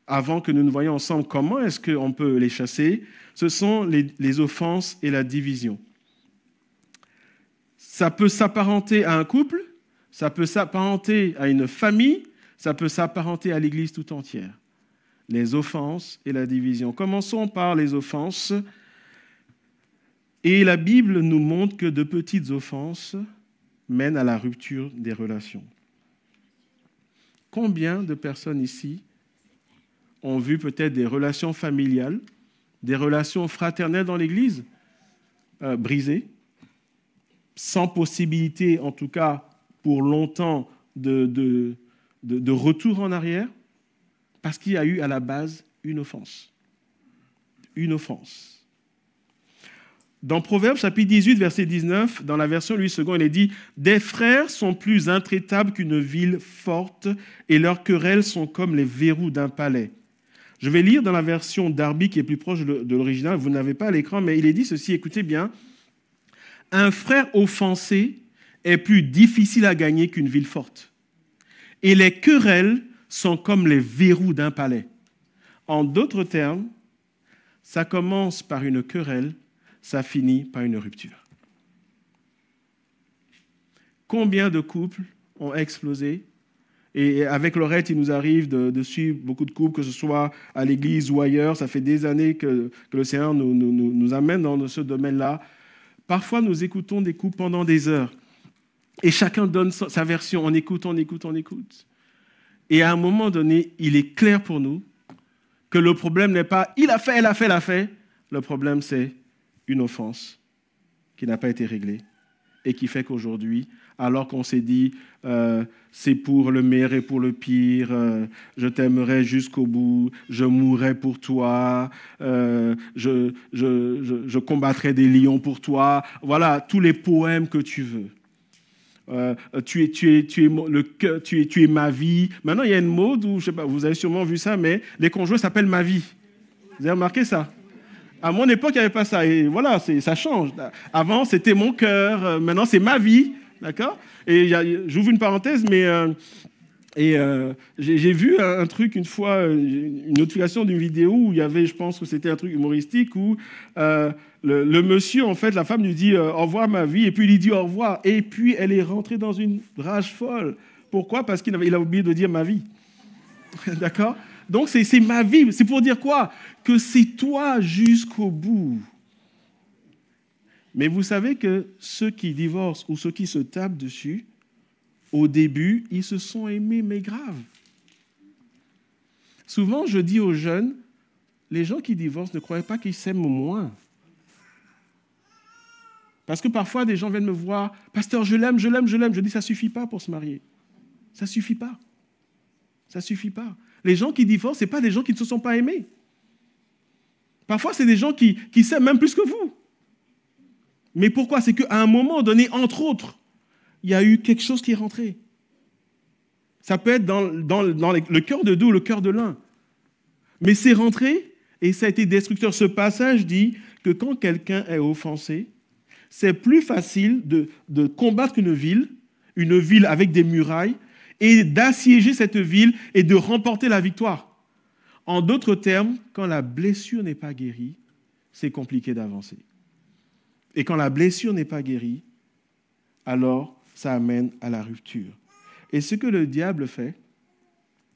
avant que nous ne voyions ensemble comment est-ce qu'on peut les chasser, ce sont les offenses et la division. Ça peut s'apparenter à un couple, ça peut s'apparenter à une famille, ça peut s'apparenter à l'Église tout entière. Les offenses et la division. Commençons par les offenses. Et la Bible nous montre que de petites offenses mènent à la rupture des relations. Combien de personnes ici ont vu peut-être des relations familiales, des relations fraternelles dans l'Église brisées, sans possibilité, en tout cas pour longtemps, de retour en arrière, parce qu'il y a eu à la base une offense. Une offense. Dans Proverbes, chapitre 18, verset 19, dans la version Louis II, il est dit « Des frères sont plus intraitables qu'une ville forte, et leurs querelles sont comme les verrous d'un palais. » Je vais lire dans la version Darby, qui est plus proche de l'original. Vous n'avez pas à l'écran, mais il est dit ceci, écoutez bien. « Un frère offensé est plus difficile à gagner qu'une ville forte. Et les querelles sont comme les verrous d'un palais. » En d'autres termes, ça commence par une querelle, ça finit par une rupture. Combien de couples ont explosé? Et avec Laurette, il nous arrive de suivre beaucoup de couples, que ce soit à l'église ou ailleurs. Ça fait des années que le Seigneur nous amène dans ce domaine-là. Parfois, nous écoutons des couples pendant des heures. Et chacun donne sa version. On écoute. Et à un moment donné, il est clair pour nous que le problème n'est pas « il a fait, elle a fait, elle a fait ». Le problème, c'est une offense qui n'a pas été réglée et qui fait qu'aujourd'hui, alors qu'on s'est dit c'est pour le meilleur et pour le pire, je t'aimerai jusqu'au bout, je mourrai pour toi, je combattrai des lions pour toi, voilà, tous les poèmes que tu veux. Tu es ma vie. Maintenant, il y a une mode où, je sais pas, vous avez sûrement vu ça, mais les conjoints s'appellent ma vie. Vous avez remarqué ça? À mon époque, il n'y avait pas ça. Et voilà, ça change. Avant, c'était mon cœur. Maintenant, c'est ma vie. D'accord? Et j'ouvre une parenthèse, mais j'ai vu un truc une fois, une notification d'une vidéo où il y avait, je pense que c'était un truc humoristique, où le monsieur, en fait, la femme lui dit au revoir ma vie, et puis il lui dit au revoir. Et puis elle est rentrée dans une rage folle. Pourquoi? Parce qu'il a oublié de dire ma vie. D'accord? Donc, c'est ma vie. C'est pour dire quoi? Que c'est toi jusqu'au bout. Mais vous savez que ceux qui divorcent ou ceux qui se tapent dessus, au début, ils se sont aimés, mais grave. Souvent, je dis aux jeunes, les gens qui divorcent ne croient pas qu'ils s'aiment moins. Parce que parfois, des gens viennent me voir, « Pasteur, je l'aime. » Je dis, ça ne suffit pas pour se marier. Ça ne suffit pas. Ça ne suffit pas. Les gens qui divorcent, ce n'est pas des gens qui ne se sont pas aimés. Parfois, c'est des gens qui s'aiment même plus que vous. Mais pourquoi? C'est qu'à un moment donné, entre autres, il y a eu quelque chose qui est rentré. Ça peut être dans le cœur de deux ou le cœur de l'un. Mais c'est rentré et ça a été destructeur. Ce passage dit que quand quelqu'un est offensé, c'est plus facile de combattre une ville avec des murailles, et d'assiéger cette ville et de remporter la victoire. En d'autres termes, quand la blessure n'est pas guérie, c'est compliqué d'avancer. Et quand la blessure n'est pas guérie, alors ça amène à la rupture. Et ce que le diable fait,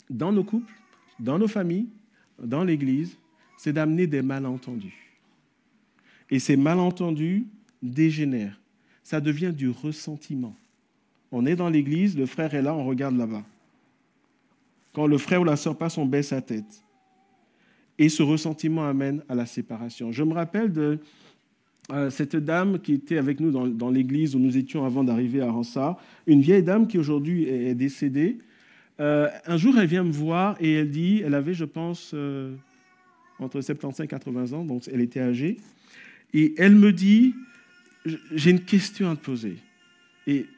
dans nos couples, dans nos familles, dans l'Église, c'est d'amener des malentendus. Et ces malentendus dégénèrent. Ça devient du ressentiment. On est dans l'église, le frère est là, on regarde là-bas. Quand le frère ou la sœur passe, on baisse sa tête. Et ce ressentiment amène à la séparation. Je me rappelle de cette dame qui était avec nous dans l'église où nous étions avant d'arriver à Rensart, une vieille dame qui aujourd'hui est décédée. Un jour, elle vient me voir et elle dit, elle avait, je pense, entre 75 et 80 ans, donc elle était âgée, et elle me dit, j'ai une question à te poser,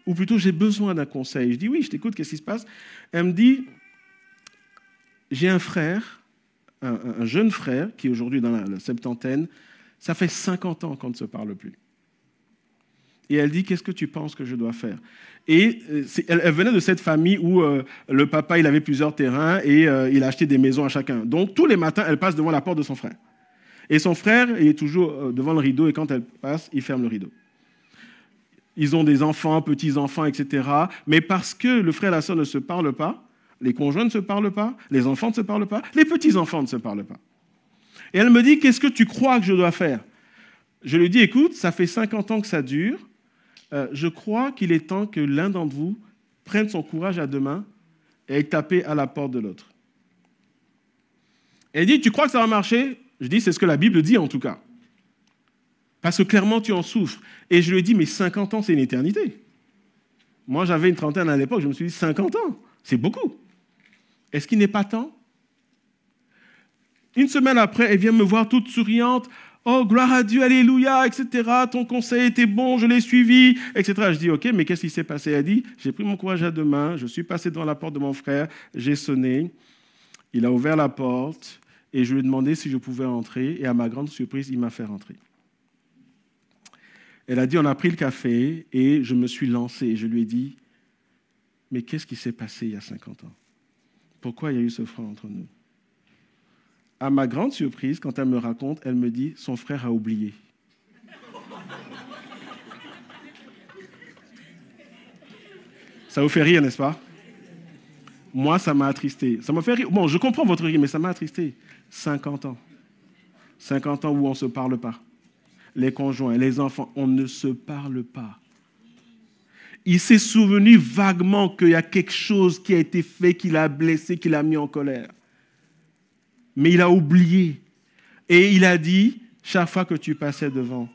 ou plutôt j'ai besoin d'un conseil. Je dis, oui, je t'écoute, qu'est-ce qui se passe? Elle me dit, j'ai un frère, un jeune frère, qui est aujourd'hui dans la septantaine, ça fait 50 ans qu'on ne se parle plus. Et elle dit, qu'est-ce que tu penses que je dois faire? Et elle venait de cette famille où le papa, il avait plusieurs terrains et il a acheté des maisons à chacun. Donc, tous les matins, elle passe devant la porte de son frère. Et son frère, il est toujours devant le rideau et quand elle passe, il ferme le rideau. Ils ont des enfants, petits-enfants, etc. Mais parce que le frère et la sœur ne se parlent pas, les conjoints ne se parlent pas, les enfants ne se parlent pas, les petits-enfants ne se parlent pas. Et elle me dit, qu'est-ce que tu crois que je dois faire? Je lui dis, écoute, ça fait 50 ans que ça dure. Je crois qu'il est temps que l'un d'entre vous prenne son courage à deux mains et aille taper à la porte de l'autre. Elle dit, tu crois que ça va marcher? Je dis, c'est ce que la Bible dit en tout cas. Parce que clairement, tu en souffres. Et je lui dis, mais 50 ans, c'est une éternité. Moi, j'avais une trentaine à l'époque, je me suis dit, 50 ans, c'est beaucoup. Est-ce qu'il n'est pas temps? Une semaine après, elle vient me voir toute souriante. Oh, gloire à Dieu, alléluia, etc. Ton conseil était bon, je l'ai suivi, etc. Je dis, ok, mais qu'est-ce qui s'est passé? Elle dit, j'ai pris mon courage à deux mains, je suis passé devant la porte de mon frère, j'ai sonné, il a ouvert la porte et je lui ai demandé si je pouvais entrer. Et à ma grande surprise, il m'a fait rentrer. Elle a dit, on a pris le café et je me suis lancé. Et je lui ai dit, mais qu'est-ce qui s'est passé il y a 50 ans? Pourquoi il y a eu ce front entre nous? À ma grande surprise, quand elle me raconte, elle me dit, son frère a oublié. Ça vous fait rire, n'est-ce pas? Moi, ça m'a attristé. Ça m'a fait rire. Bon, je comprends votre rire, mais ça m'a attristé. 50 ans. 50 ans où on ne se parle pas. Les conjoints, les enfants, on ne se parle pas. Il s'est souvenu vaguement qu'il y a quelque chose qui a été fait, qui l'a blessé, qui l'a mis en colère. Mais il a oublié. Et il a dit, chaque fois que tu passais devant,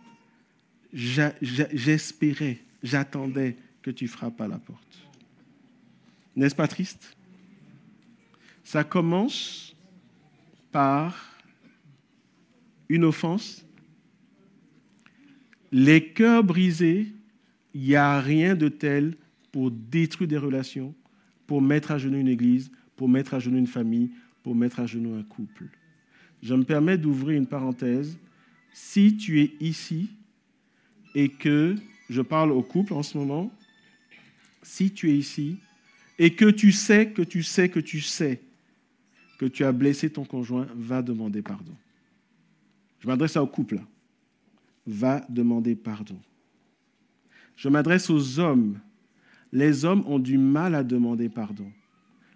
j'espérais, j'attendais que tu frappes à la porte. N'est-ce pas triste? Ça commence par une offense. Les cœurs brisés, il n'y a rien de tel pour détruire des relations, pour mettre à genoux une église, pour mettre à genoux une famille, pour mettre à genoux un couple. Je me permets d'ouvrir une parenthèse. Si tu es ici et que, je parle au couple en ce moment, si tu es ici et que tu sais que tu as blessé ton conjoint, va demander pardon. Je m'adresse au couple, là. Va demander pardon. Je m'adresse aux hommes. Les hommes ont du mal à demander pardon.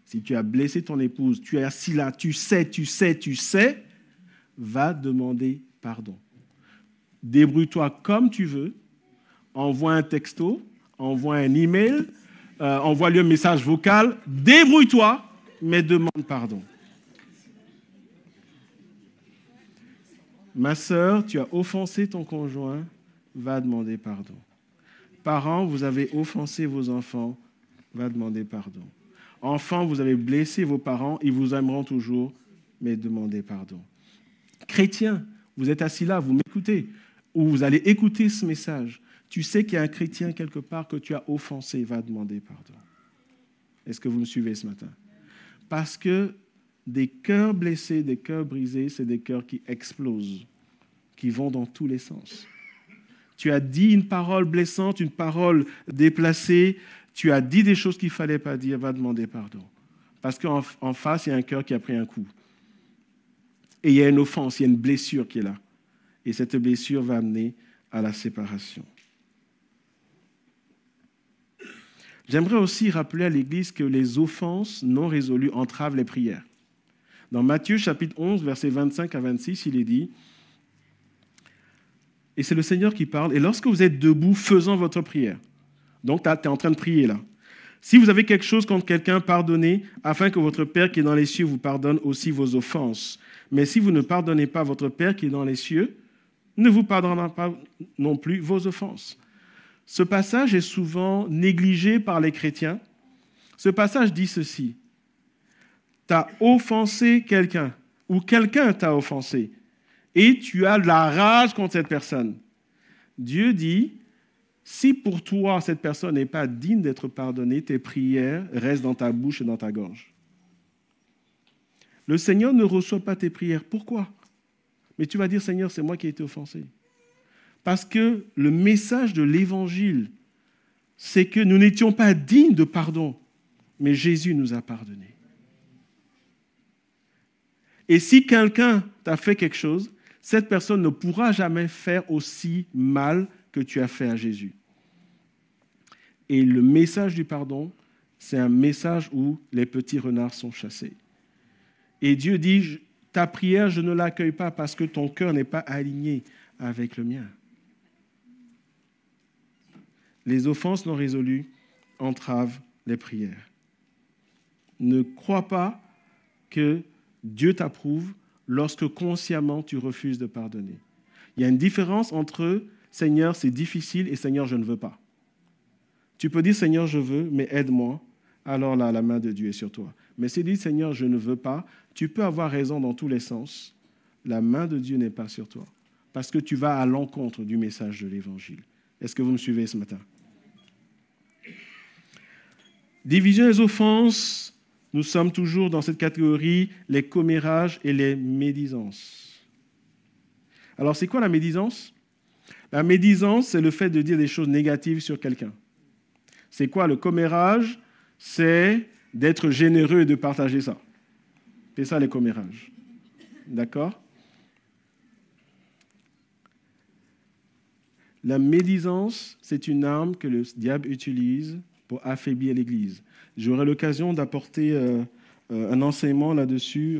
Si tu as blessé ton épouse, tu es assis là, tu sais, va demander pardon. Débrouille-toi comme tu veux, envoie un texto, envoie un email, envoie-lui un message vocal, débrouille-toi, mais demande pardon. Ma sœur, tu as offensé ton conjoint, va demander pardon. Parents, vous avez offensé vos enfants, va demander pardon. Enfants, vous avez blessé vos parents, ils vous aimeront toujours, mais demandez pardon. Chrétiens, vous êtes assis là, vous m'écoutez, ou vous allez écouter ce message. Tu sais qu'il y a un chrétien quelque part que tu as offensé, va demander pardon. Est-ce que vous me suivez ce matin? Parce que des cœurs blessés, des cœurs brisés, c'est des cœurs qui explosent, qui vont dans tous les sens. Tu as dit une parole blessante, une parole déplacée, tu as dit des choses qu'il ne fallait pas dire, va demander pardon. Parce qu'en face, il y a un cœur qui a pris un coup. Et il y a une offense, il y a une blessure qui est là. Et cette blessure va amener à la séparation. J'aimerais aussi rappeler à l'Église que les offenses non résolues entravent les prières. Dans Matthieu chapitre 11, versets 25 à 26, il est dit, et c'est le Seigneur qui parle, « Et lorsque vous êtes debout faisant votre prière, donc tu es en train de prier là, si vous avez quelque chose contre quelqu'un, pardonnez, afin que votre Père qui est dans les cieux vous pardonne aussi vos offenses. Mais si vous ne pardonnez pas, votre Père qui est dans les cieux ne vous pardonnera pas non plus vos offenses. » Ce passage est souvent négligé par les chrétiens. Ce passage dit ceci. Tu as offensé quelqu'un ou quelqu'un t'a offensé et tu as de la rage contre cette personne. Dieu dit, si pour toi cette personne n'est pas digne d'être pardonnée, tes prières restent dans ta bouche et dans ta gorge. Le Seigneur ne reçoit pas tes prières. Pourquoi ? Mais tu vas dire, Seigneur, c'est moi qui ai été offensé. Parce que le message de l'Évangile, c'est que nous n'étions pas dignes de pardon, mais Jésus nous a pardonnés. Et si quelqu'un t'a fait quelque chose, cette personne ne pourra jamais faire aussi mal que tu as fait à Jésus. Et le message du pardon, c'est un message où les petits renards sont chassés. Et Dieu dit, ta prière, je ne l'accueille pas parce que ton cœur n'est pas aligné avec le mien. Les offenses non résolues entravent les prières. Ne crois pas que Dieu t'approuve lorsque consciemment tu refuses de pardonner. Il y a une différence entre « Seigneur, c'est difficile » et « Seigneur, je ne veux pas ». Tu peux dire « Seigneur, je veux, mais aide-moi », alors là, la main de Dieu est sur toi. Mais si tu dis « Seigneur, je ne veux pas », tu peux avoir raison dans tous les sens. La main de Dieu n'est pas sur toi parce que tu vas à l'encontre du message de l'Évangile. Est-ce que vous me suivez ce matin? Division des offenses, nous sommes toujours dans cette catégorie, les commérages et les médisances. Alors, c'est quoi la médisance? La médisance, c'est le fait de dire des choses négatives sur quelqu'un. C'est quoi le commérage? C'est d'être généreux et de partager ça. C'est ça les commérages. D'accord? La médisance, c'est une arme que le diable utilise pour affaiblir l'Église. J'aurai l'occasion d'apporter un enseignement là-dessus,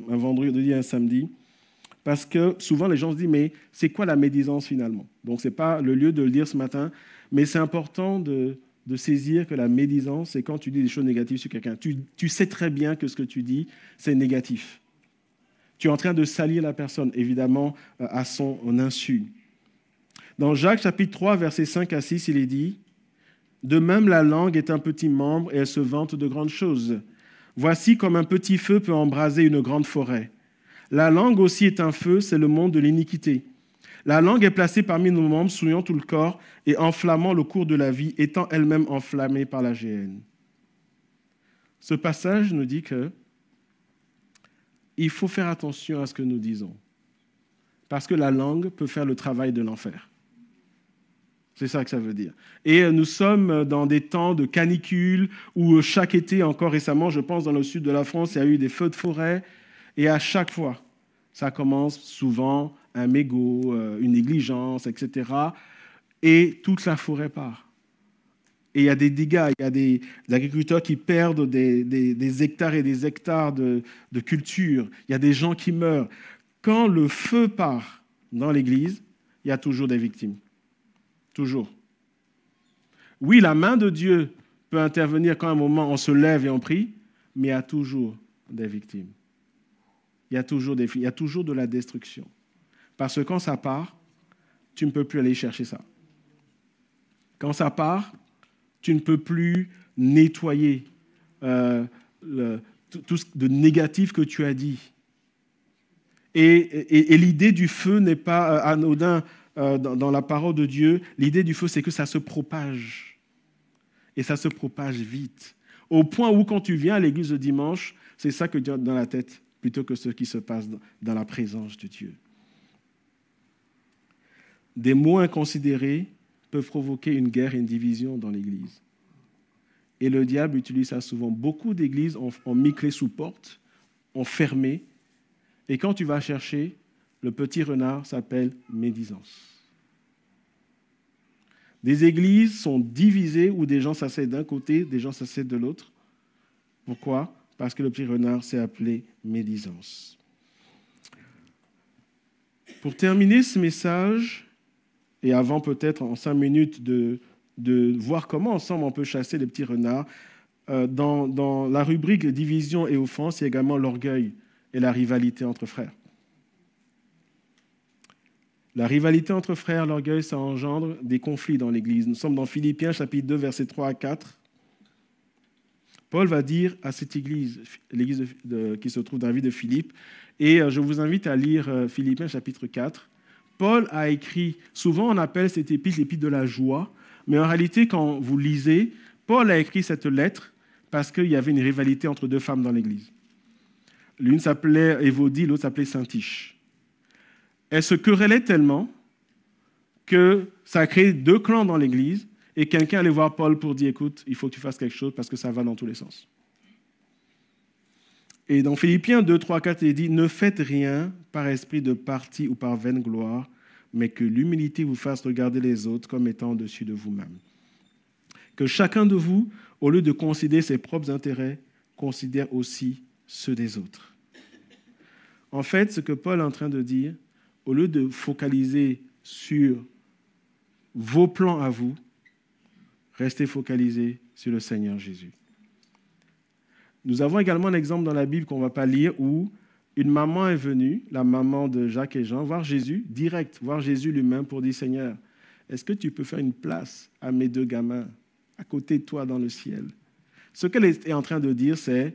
un vendredi et un samedi, parce que souvent les gens se disent, mais c'est quoi la médisance finalement? Donc ce n'est pas le lieu de le dire ce matin, mais c'est important de saisir que la médisance, c'est quand tu dis des choses négatives sur quelqu'un. Tu sais très bien que ce que tu dis, c'est négatif. Tu es en train de salir la personne, évidemment, à son insu. Dans Jacques chapitre 3, versets 5 à 6, il est dit, « De même, la langue est un petit membre et elle se vante de grandes choses. Voici comme un petit feu peut embraser une grande forêt. La langue aussi est un feu, c'est le monde de l'iniquité. La langue est placée parmi nos membres, souillant tout le corps et enflammant le cours de la vie, étant elle-même enflammée par la géhenne. » Ce passage nous dit que il faut faire attention à ce que nous disons, parce que la langue peut faire le travail de l'enfer. C'est ça que ça veut dire. Et nous sommes dans des temps de canicule où chaque été, encore récemment, je pense dans le sud de la France, il y a eu des feux de forêt. Et à chaque fois, ça commence souvent un mégot, une négligence, etc. Et toute la forêt part. Et il y a des dégâts, il y a des agriculteurs qui perdent des hectares et des hectares de culture. Il y a des gens qui meurent. Quand le feu part dans l'Église, il y a toujours des victimes. Toujours. Oui, la main de Dieu peut intervenir quand à un moment on se lève et on prie, mais il y a toujours des victimes. Il y a toujours de la destruction. Parce que quand ça part, tu ne peux plus aller chercher ça. Quand ça part, tu ne peux plus nettoyer tout ce de négatif que tu as dit. Et l'idée du feu n'est pas anodin. Dans la parole de Dieu, l'idée du feu, c'est que ça se propage. Et ça se propage vite. Au point où, quand tu viens à l'église le dimanche, c'est ça que tu as dans la tête, plutôt que ce qui se passe dans la présence de Dieu. Des mots inconsidérés peuvent provoquer une guerre et une division dans l'église. Et le diable utilise ça souvent. Beaucoup d'églises ont mis clé sous porte, ont fermé. Et quand tu vas chercher, le petit renard s'appelle médisance. Des églises sont divisées où des gens s'asseyent d'un côté, des gens s'asseyent de l'autre. Pourquoi? parce que le petit renard s'est appelé médisance. Pour terminer ce message, et avant peut-être en 5 minutes de voir comment ensemble on peut chasser les petits renards, dans la rubrique division et offense, il y a également l'orgueil et la rivalité entre frères. La rivalité entre frères, l'orgueil, ça engendre des conflits dans l'Église. Nous sommes dans Philippiens, chapitre 2, versets 3 à 4. Paul va dire à cette église, l'église qui se trouve dans la ville de Philippe, et je vous invite à lire Philippiens chapitre 4. Paul a écrit, souvent on appelle cette épître l'épître de la joie, mais en réalité quand vous lisez, Paul a écrit cette lettre parce qu'il y avait une rivalité entre 2 femmes dans l'église. L'une s'appelait Évodie, l'autre s'appelait Syntyche. Elles se querellaient tellement que ça a créé 2 clans dans l'église. Et quelqu'un allait voir Paul pour dire, écoute, il faut que tu fasses quelque chose parce que ça va dans tous les sens. Et dans Philippiens 2, 3, 4, il dit, ne faites rien par esprit de parti ou par vaine gloire, mais que l'humilité vous fasse regarder les autres comme étant au-dessus de vous-même. Que chacun de vous, au lieu de considérer ses propres intérêts, considère aussi ceux des autres. En fait, ce que Paul est en train de dire, au lieu de focaliser sur vos plans à vous, restez focalisés sur le Seigneur Jésus. Nous avons également un exemple dans la Bible qu'on ne va pas lire où une maman est venue, la maman de Jacques et Jean, voir Jésus, direct, voir Jésus lui-même pour dire, Seigneur, est-ce que tu peux faire une place à mes 2 gamins à côté de toi dans le ciel? Ce qu'elle est en train de dire, c'est,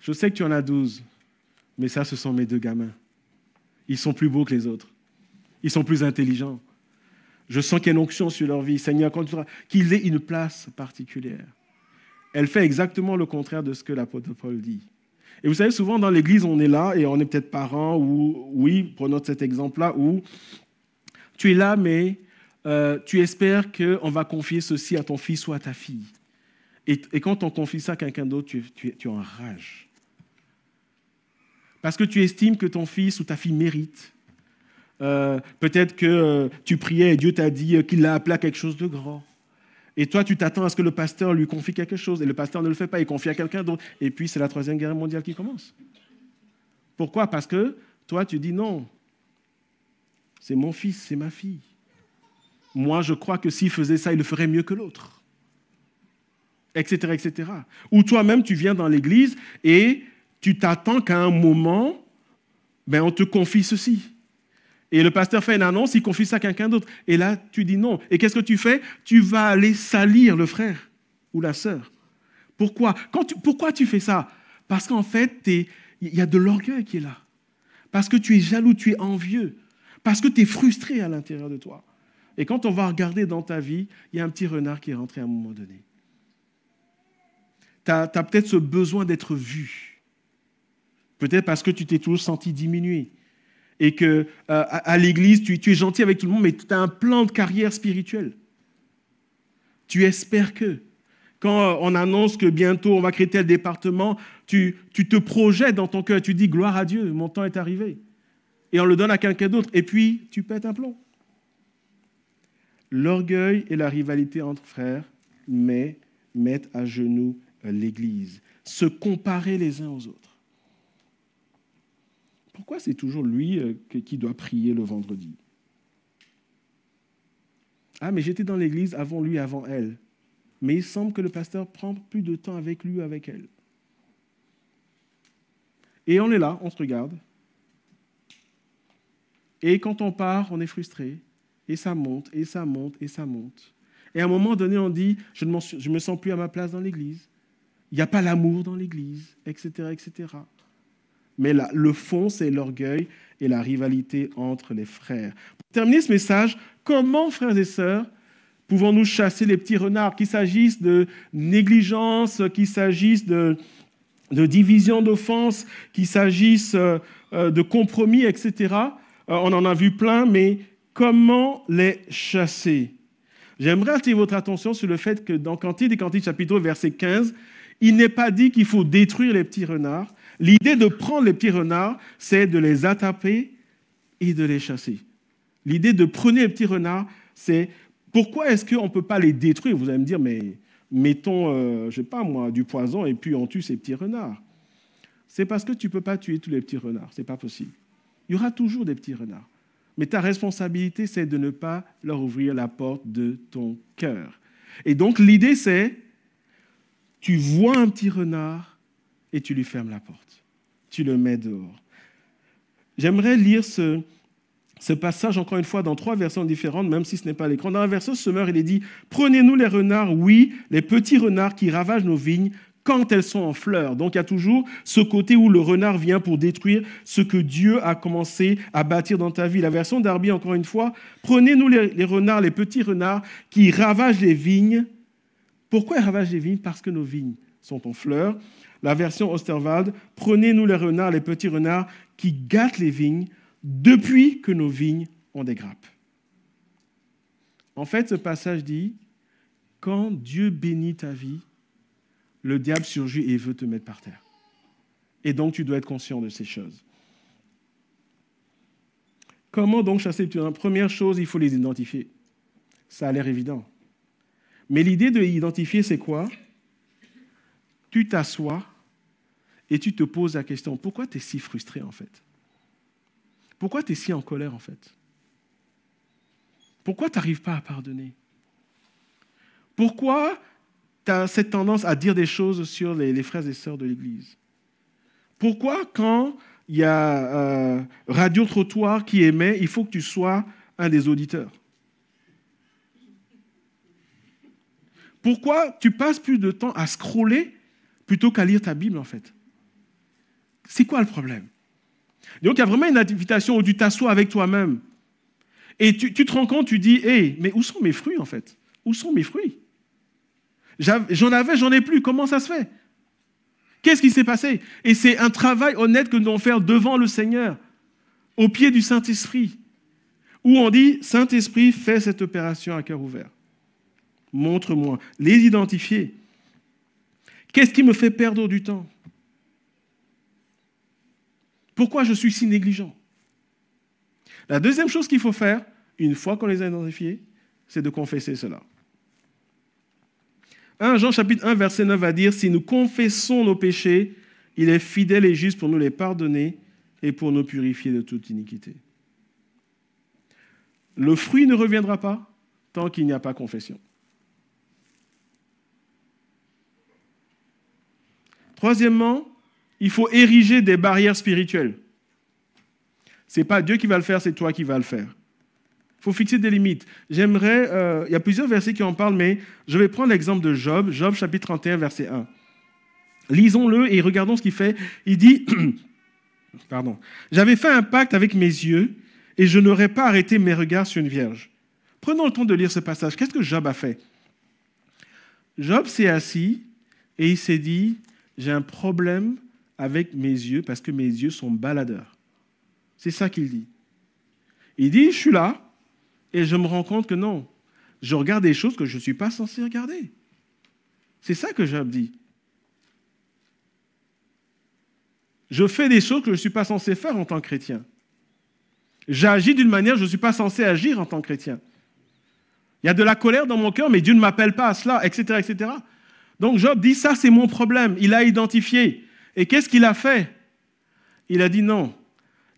je sais que tu en as 12, mais ça, ce sont mes 2 gamins. Ils sont plus beaux que les autres. Ils sont plus intelligents. Je sens qu'il y a une onction sur leur vie. Seigneur, qu'ils aient une place particulière. Elle fait exactement le contraire de ce que l'apôtre Paul dit. Et vous savez, souvent dans l'Église, on est là et on est peut-être parents ou, oui, prenons cet exemple-là, où tu es là, mais tu espères qu'on va confier ceci à ton fils ou à ta fille. Et quand on confie ça à quelqu'un d'autre, tu enrages. Parce que tu estimes que ton fils ou ta fille mérite. Peut-être que tu priais et Dieu t'a dit qu'il l'a appelé à quelque chose de grand. Et toi, tu t'attends à ce que le pasteur lui confie quelque chose. Et le pasteur ne le fait pas, il confie à quelqu'un d'autre. Et puis, c'est la 3e guerre mondiale qui commence. Pourquoi? Parce que toi, tu dis non. C'est mon fils, c'est ma fille. Moi, je crois que s'il faisait ça, il le ferait mieux que l'autre. Etc., etc. Ou toi-même, tu viens dans l'église et tu t'attends qu'à un moment, on te confie ceci. Et le pasteur fait une annonce, il confie ça à quelqu'un d'autre. Et là, tu dis non. Et qu'est-ce que tu fais? Tu vas aller salir le frère ou la sœur. Pourquoi? Pourquoi tu fais ça? Parce qu'en fait, il y a de l'orgueil qui est là. Parce que tu es jaloux, tu es envieux. Parce que tu es frustré à l'intérieur de toi. Et quand on va regarder dans ta vie, il y a un petit renard qui est rentré à un moment donné. Tu as peut-être ce besoin d'être vu. Peut-être parce que tu t'es toujours senti diminué. Et qu'à l'église, tu es gentil avec tout le monde, mais tu as un plan de carrière spirituelle. Tu espères que. Quand on annonce que bientôt on va créer tel département, tu te projettes dans ton cœur, tu dis gloire à Dieu, mon temps est arrivé. Et on le donne à quelqu'un d'autre, et puis tu pètes un plomb. L'orgueil et la rivalité entre frères mettent à genoux l'Église. Se comparer les uns aux autres. Pourquoi c'est toujours lui qui doit prier le vendredi? Ah, mais j'étais dans l'église avant lui, avant elle. Mais il semble que le pasteur prend plus de temps avec lui ou avec elle. Et on est là, on se regarde. Et quand on part, on est frustré. Et ça monte, et ça monte, et ça monte. Et à un moment donné, on dit, je ne me sens plus à ma place dans l'église. Il n'y a pas l'amour dans l'église, etc., etc. Mais là, le fond, c'est l'orgueil et la rivalité entre les frères. Pour terminer ce message, comment, frères et sœurs, pouvons-nous chasser les petits renards, qu'il s'agisse de négligence, qu'il s'agisse de division d'offense, qu'il s'agisse de compromis, etc. On en a vu plein, mais comment les chasser? J'aimerais attirer votre attention sur le fait que dans Cantique des Cantiques, chapitre 2, verset 15, il n'est pas dit qu'il faut détruire les petits renards. L'idée de prendre les petits renards, c'est de les attraper et de les chasser. L'idée de prendre les petits renards, c'est pourquoi est-ce qu'on ne peut pas les détruire? Vous allez me dire, mais mettons, je ne sais pas moi, du poison et puis on tue ces petits renards. c'est parce que tu ne peux pas tuer tous les petits renards. Ce n'est pas possible. Il y aura toujours des petits renards. Mais ta responsabilité, c'est de ne pas leur ouvrir la porte de ton cœur. Et donc, l'idée, c'est, tu vois un petit renard et tu lui fermes la porte. Tu le mets dehors. J'aimerais lire ce passage, encore une fois, dans 3 versions différentes, même si ce n'est pas l'écran. Dans la version Semeur, il est dit « Prenez-nous les renards, oui, les petits renards qui ravagent nos vignes, quand elles sont en fleurs. » Donc, il y a toujours ce côté où le renard vient pour détruire ce que Dieu a commencé à bâtir dans ta vie. La version Darby, encore une fois, « Prenez-nous les renards, les petits renards qui ravagent les vignes. » Pourquoi ils ravagent les vignes? Parce que nos vignes sont en fleurs. La version Osterwald, « Prenez-nous les renards, les petits renards qui gâtent les vignes depuis que nos vignes ont des grappes. » En fait, ce passage dit, quand Dieu bénit ta vie, le diable surgit et veut te mettre par terre. Et donc, tu dois être conscient de ces choses. Comment donc chasser les petits renards? Première chose, il faut les identifier. Ça a l'air évident. Mais l'idée de les identifier, c'est quoi? Tu t'assois et tu te poses la question, pourquoi tu es si frustré en fait? Pourquoi tu es si en colère en fait? Pourquoi tu n'arrives pas à pardonner? Pourquoi tu as cette tendance à dire des choses sur les frères et sœurs de l'Église? Pourquoi, quand il y a Radio Trottoir qui émet, il faut que tu sois un des auditeurs? Pourquoi tu passes plus de temps à scroller plutôt qu'à lire ta Bible, en fait? C'est quoi le problème? Donc, il y a vraiment une invitation où tu t'assois avec toi-même. Et tu te rends compte, tu dis, hey, mais où sont mes fruits, en fait? Où sont mes fruits? J'en avais, j'en ai plus. Comment ça se fait? Qu'est-ce qui s'est passé? Et c'est un travail honnête que nous devons faire devant le Seigneur, au pied du Saint-Esprit, où on dit, Saint-Esprit, fais cette opération à cœur ouvert. Montre-moi. Les identifier. Qu'est-ce qui me fait perdre du temps? Pourquoi je suis si négligent? La deuxième chose qu'il faut faire, une fois qu'on les a identifiés, c'est de confesser cela. 1 Jean chapitre 1, verset 9 va dire, « Si nous confessons nos péchés, il est fidèle et juste pour nous les pardonner et pour nous purifier de toute iniquité. » Le fruit ne reviendra pas tant qu'il n'y a pas confession. Troisièmement, il faut ériger des barrières spirituelles. Ce n'est pas Dieu qui va le faire, c'est toi qui vas le faire. Il faut fixer des limites. J'aimerais, il y a plusieurs versets qui en parlent, mais je vais prendre l'exemple de Job, Job chapitre 31, verset 1. Lisons-le et regardons ce qu'il fait. Il dit, pardon, « J'avais fait un pacte avec mes yeux et je n'aurais pas arrêté mes regards sur une vierge. » Prenons le temps de lire ce passage. Qu'est-ce que Job a fait? Job s'est assis et il s'est dit, j'ai un problème avec mes yeux parce que mes yeux sont baladeurs. C'est ça qu'il dit. Il dit, je suis là et je me rends compte que non, je regarde des choses que je ne suis pas censé regarder. C'est ça que Job dit. Je fais des choses que je ne suis pas censé faire en tant que chrétien. J'agis d'une manière que je ne suis pas censé agir en tant que chrétien. Il y a de la colère dans mon cœur, mais Dieu ne m'appelle pas à cela, etc., etc. Donc Job dit, ça c'est mon problème. Il a identifié. Et qu'est-ce qu'il a fait? Il a dit non.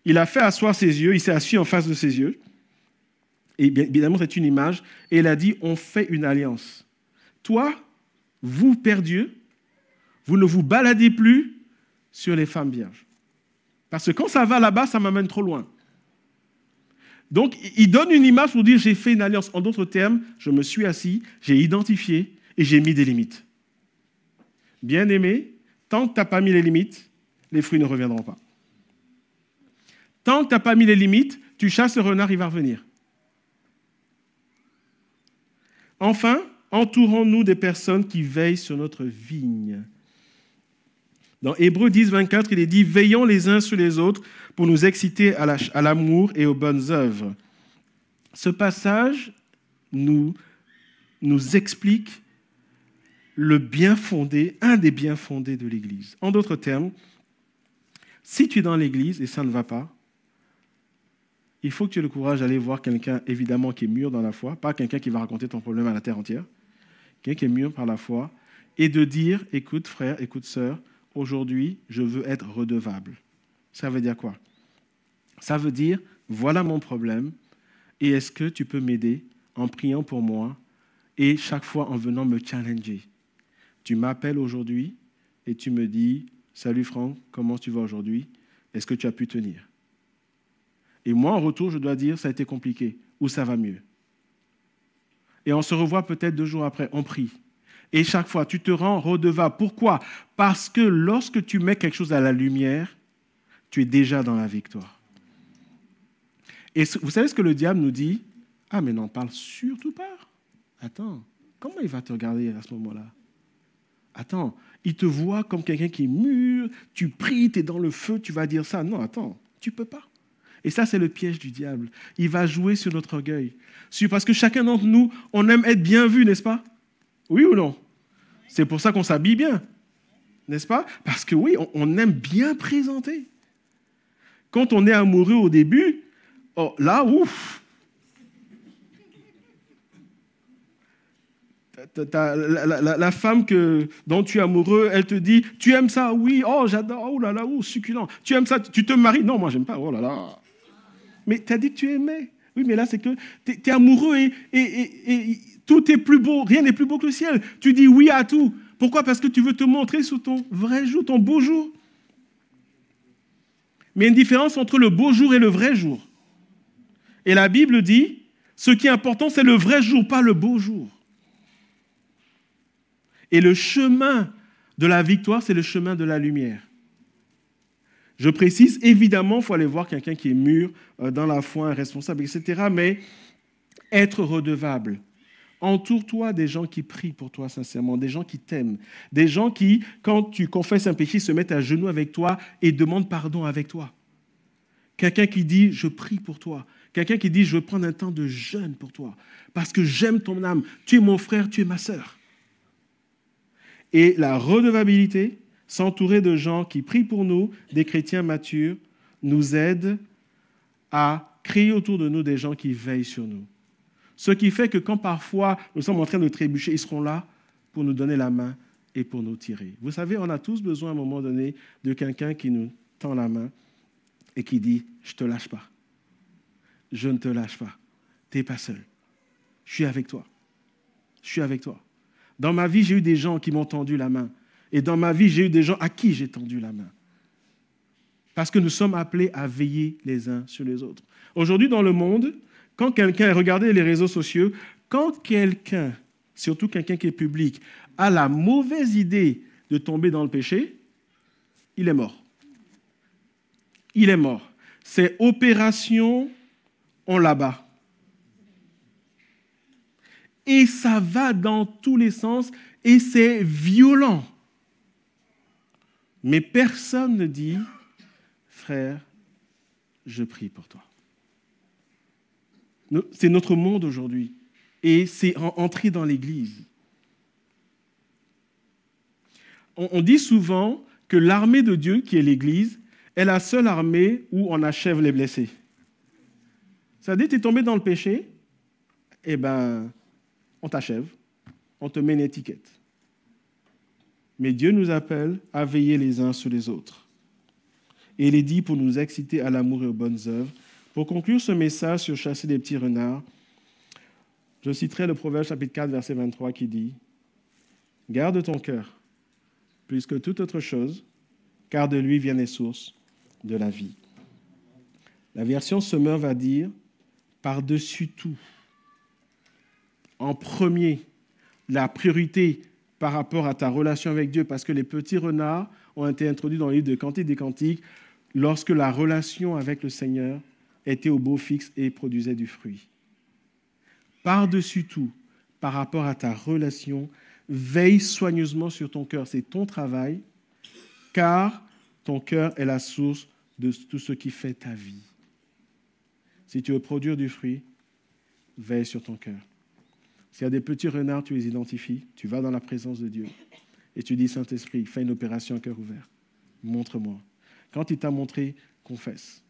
Il a fait asseoir ses yeux, il s'est assis en face de ses yeux. Et bien évidemment, c'est une image. Et il a dit, on fait une alliance. Toi, vous, Père Dieu, vous ne vous baladez plus sur les femmes vierges. Parce que quand ça va là-bas, ça m'amène trop loin. Donc, il donne une image pour dire, j'ai fait une alliance. En d'autres termes, je me suis assis, j'ai identifié et j'ai mis des limites. Bien-aimé, tant que tu n'as pas mis les limites, les fruits ne reviendront pas. Tant que tu n'as pas mis les limites, tu chasses le renard, il va revenir. Enfin, entourons-nous des personnes qui veillent sur notre vigne. Dans Hébreux 10, 24, il est dit « Veillons les uns sur les autres pour nous exciter à l'amour et aux bonnes œuvres. » Ce passage nous explique le bien fondé, un des biens fondés de l'Église. En d'autres termes, si tu es dans l'Église et ça ne va pas, il faut que tu aies le courage d'aller voir quelqu'un, évidemment, qui est mûr dans la foi, pas quelqu'un qui va raconter ton problème à la terre entière, quelqu'un qui est mûr par la foi, et de dire, écoute frère, écoute sœur, aujourd'hui, je veux être redevable. Ça veut dire quoi? Ça veut dire, voilà mon problème, et est-ce que tu peux m'aider en priant pour moi et chaque fois en venant me challenger? Tu m'appelles aujourd'hui et tu me dis, salut Franck, comment tu vas aujourd'hui? Est-ce que tu as pu tenir? Et moi, en retour, je dois dire, ça a été compliqué ou ça va mieux. Et on se revoit peut-être 2 jours après, on prie. Et chaque fois, tu te rends redevable. Pourquoi? Parce que lorsque tu mets quelque chose à la lumière, tu es déjà dans la victoire. Et vous savez ce que le diable nous dit? Ah, mais n'en parle surtout pas. Attends, comment il va te regarder à ce moment-là? Attends, il te voit comme quelqu'un qui est mûr, tu pries, tu es dans le feu, tu vas dire ça. Non, attends, tu ne peux pas. Et ça, c'est le piège du diable. Il va jouer sur notre orgueil. Parce que chacun d'entre nous, on aime être bien vu, n'est-ce pas? Oui ou non? C'est pour ça qu'on s'habille bien, n'est-ce pas? Parce que oui, on aime bien présenter. Quand on est amoureux au début, oh, là, ouf! La femme dont tu es amoureux, elle te dit, tu aimes ça? Oui, oh, j'adore, oh là là, oh, succulent. Tu aimes ça? Tu te maries? Non, moi, j'aime pas, oh là là. Mais tu as dit que tu aimais. Oui, mais là, c'est que tu es amoureux et tout est plus beau, rien n'est plus beau que le ciel. Tu dis oui à tout. Pourquoi? Parce que tu veux te montrer sous ton vrai jour, ton beau jour. Mais il y a une différence entre le beau jour et le vrai jour. Et la Bible dit, ce qui est important, c'est le vrai jour, pas le beau jour. Et le chemin de la victoire, c'est le chemin de la lumière. Je précise, évidemment, il faut aller voir quelqu'un qui est mûr dans la foi, responsable, etc. Mais être redevable. Entoure-toi des gens qui prient pour toi sincèrement, des gens qui t'aiment, des gens qui, quand tu confesses un péché, se mettent à genoux avec toi et demandent pardon avec toi. Quelqu'un qui dit « je prie pour toi ». Quelqu'un qui dit « je veux prendre un temps de jeûne pour toi parce que j'aime ton âme. Tu es mon frère, tu es ma sœur ». Et la redevabilité, s'entourer de gens qui prient pour nous, des chrétiens matures, nous aide à créer autour de nous des gens qui veillent sur nous. Ce qui fait que quand parfois nous sommes en train de trébucher, ils seront là pour nous donner la main et pour nous tirer. Vous savez, on a tous besoin à un moment donné de quelqu'un qui nous tend la main et qui dit « je ne te lâche pas, je ne te lâche pas, tu n'es pas seul, je suis avec toi, je suis avec toi ». Dans ma vie, j'ai eu des gens qui m'ont tendu la main. Et dans ma vie, j'ai eu des gens à qui j'ai tendu la main. Parce que nous sommes appelés à veiller les uns sur les autres. Aujourd'hui, dans le monde, quand quelqu'un, regardez les réseaux sociaux, quand quelqu'un, surtout quelqu'un qui est public, a la mauvaise idée de tomber dans le péché, il est mort. Il est mort. C'est opération, on l'abat. Et ça va dans tous les sens et c'est violent. Mais personne ne dit, frère, je prie pour toi. C'est notre monde aujourd'hui et c'est entrer dans l'Église. On dit souvent que l'armée de Dieu, qui est l'Église, est la seule armée où on achève les blessés. Ça dit, tu es tombé dans le péché, eh bien, on t'achève, on te met une étiquette. Mais Dieu nous appelle à veiller les uns sur les autres. Et il est dit pour nous exciter à l'amour et aux bonnes œuvres. Pour conclure ce message sur chasser des petits renards, je citerai le Proverbe chapitre 4, verset 23 qui dit « Garde ton cœur plus que toute autre chose, car de lui viennent les sources de la vie. » La version Semeur va dire « par-dessus tout ». En premier, la priorité par rapport à ta relation avec Dieu, parce que les petits renards ont été introduits dans le livre de Cantiques des Cantiques lorsque la relation avec le Seigneur était au beau fixe et produisait du fruit. Par-dessus tout, par rapport à ta relation, veille soigneusement sur ton cœur. C'est ton travail, car ton cœur est la source de tout ce qui fait ta vie. Si tu veux produire du fruit, veille sur ton cœur. S'il y a des petits renards, tu les identifies, tu vas dans la présence de Dieu et tu dis, Saint-Esprit, fais une opération à cœur ouvert. Montre-moi. Quand il t'a montré, confesse.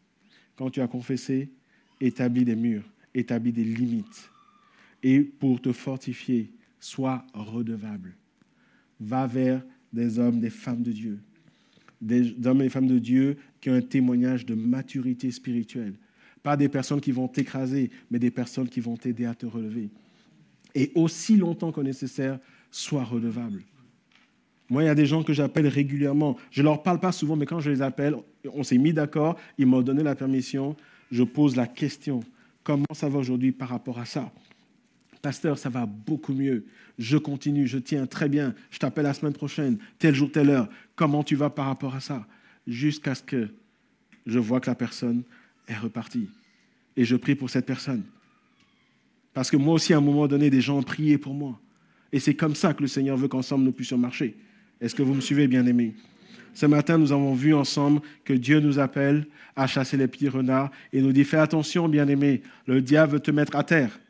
Quand tu as confessé, établis des murs, établis des limites. Et pour te fortifier, sois redevable. Va vers des hommes, des femmes de Dieu des hommes et des femmes de Dieu qui ont un témoignage de maturité spirituelle. Pas des personnes qui vont t'écraser, mais des personnes qui vont t'aider à te relever. Et aussi longtemps que nécessaire, sois redevable. Moi, il y a des gens que j'appelle régulièrement. Je ne leur parle pas souvent, mais quand je les appelle, on s'est mis d'accord, ils m'ont donné la permission, je pose la question. Comment ça va aujourd'hui par rapport à ça? Pasteur, ça va beaucoup mieux. Je continue, je tiens très bien. Je t'appelle la semaine prochaine, tel jour, telle heure. Comment tu vas par rapport à ça? Jusqu'à ce que je vois que la personne est repartie. Et je prie pour cette personne. Parce que moi aussi, à un moment donné, des gens ont prié pour moi. Et c'est comme ça que le Seigneur veut qu'ensemble nous puissions marcher. Est-ce que vous me suivez, bien-aimés? Ce matin, nous avons vu ensemble que Dieu nous appelle à chasser les petits renards et nous dit, fais attention, bien-aimé, le diable veut te mettre à terre.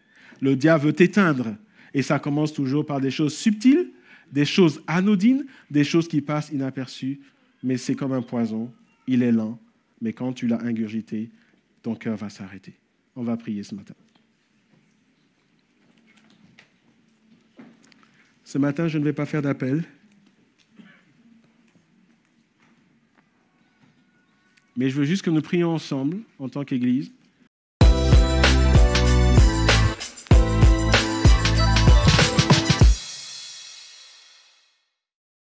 Le diable veut t'éteindre. Et ça commence toujours par des choses subtiles, des choses anodines, des choses qui passent inaperçues. Mais c'est comme un poison, il est lent, mais quand tu l'as ingurgité, ton cœur va s'arrêter. On va prier ce matin. Ce matin, je ne vais pas faire d'appel. Mais je veux juste que nous prions ensemble, en tant qu'Église,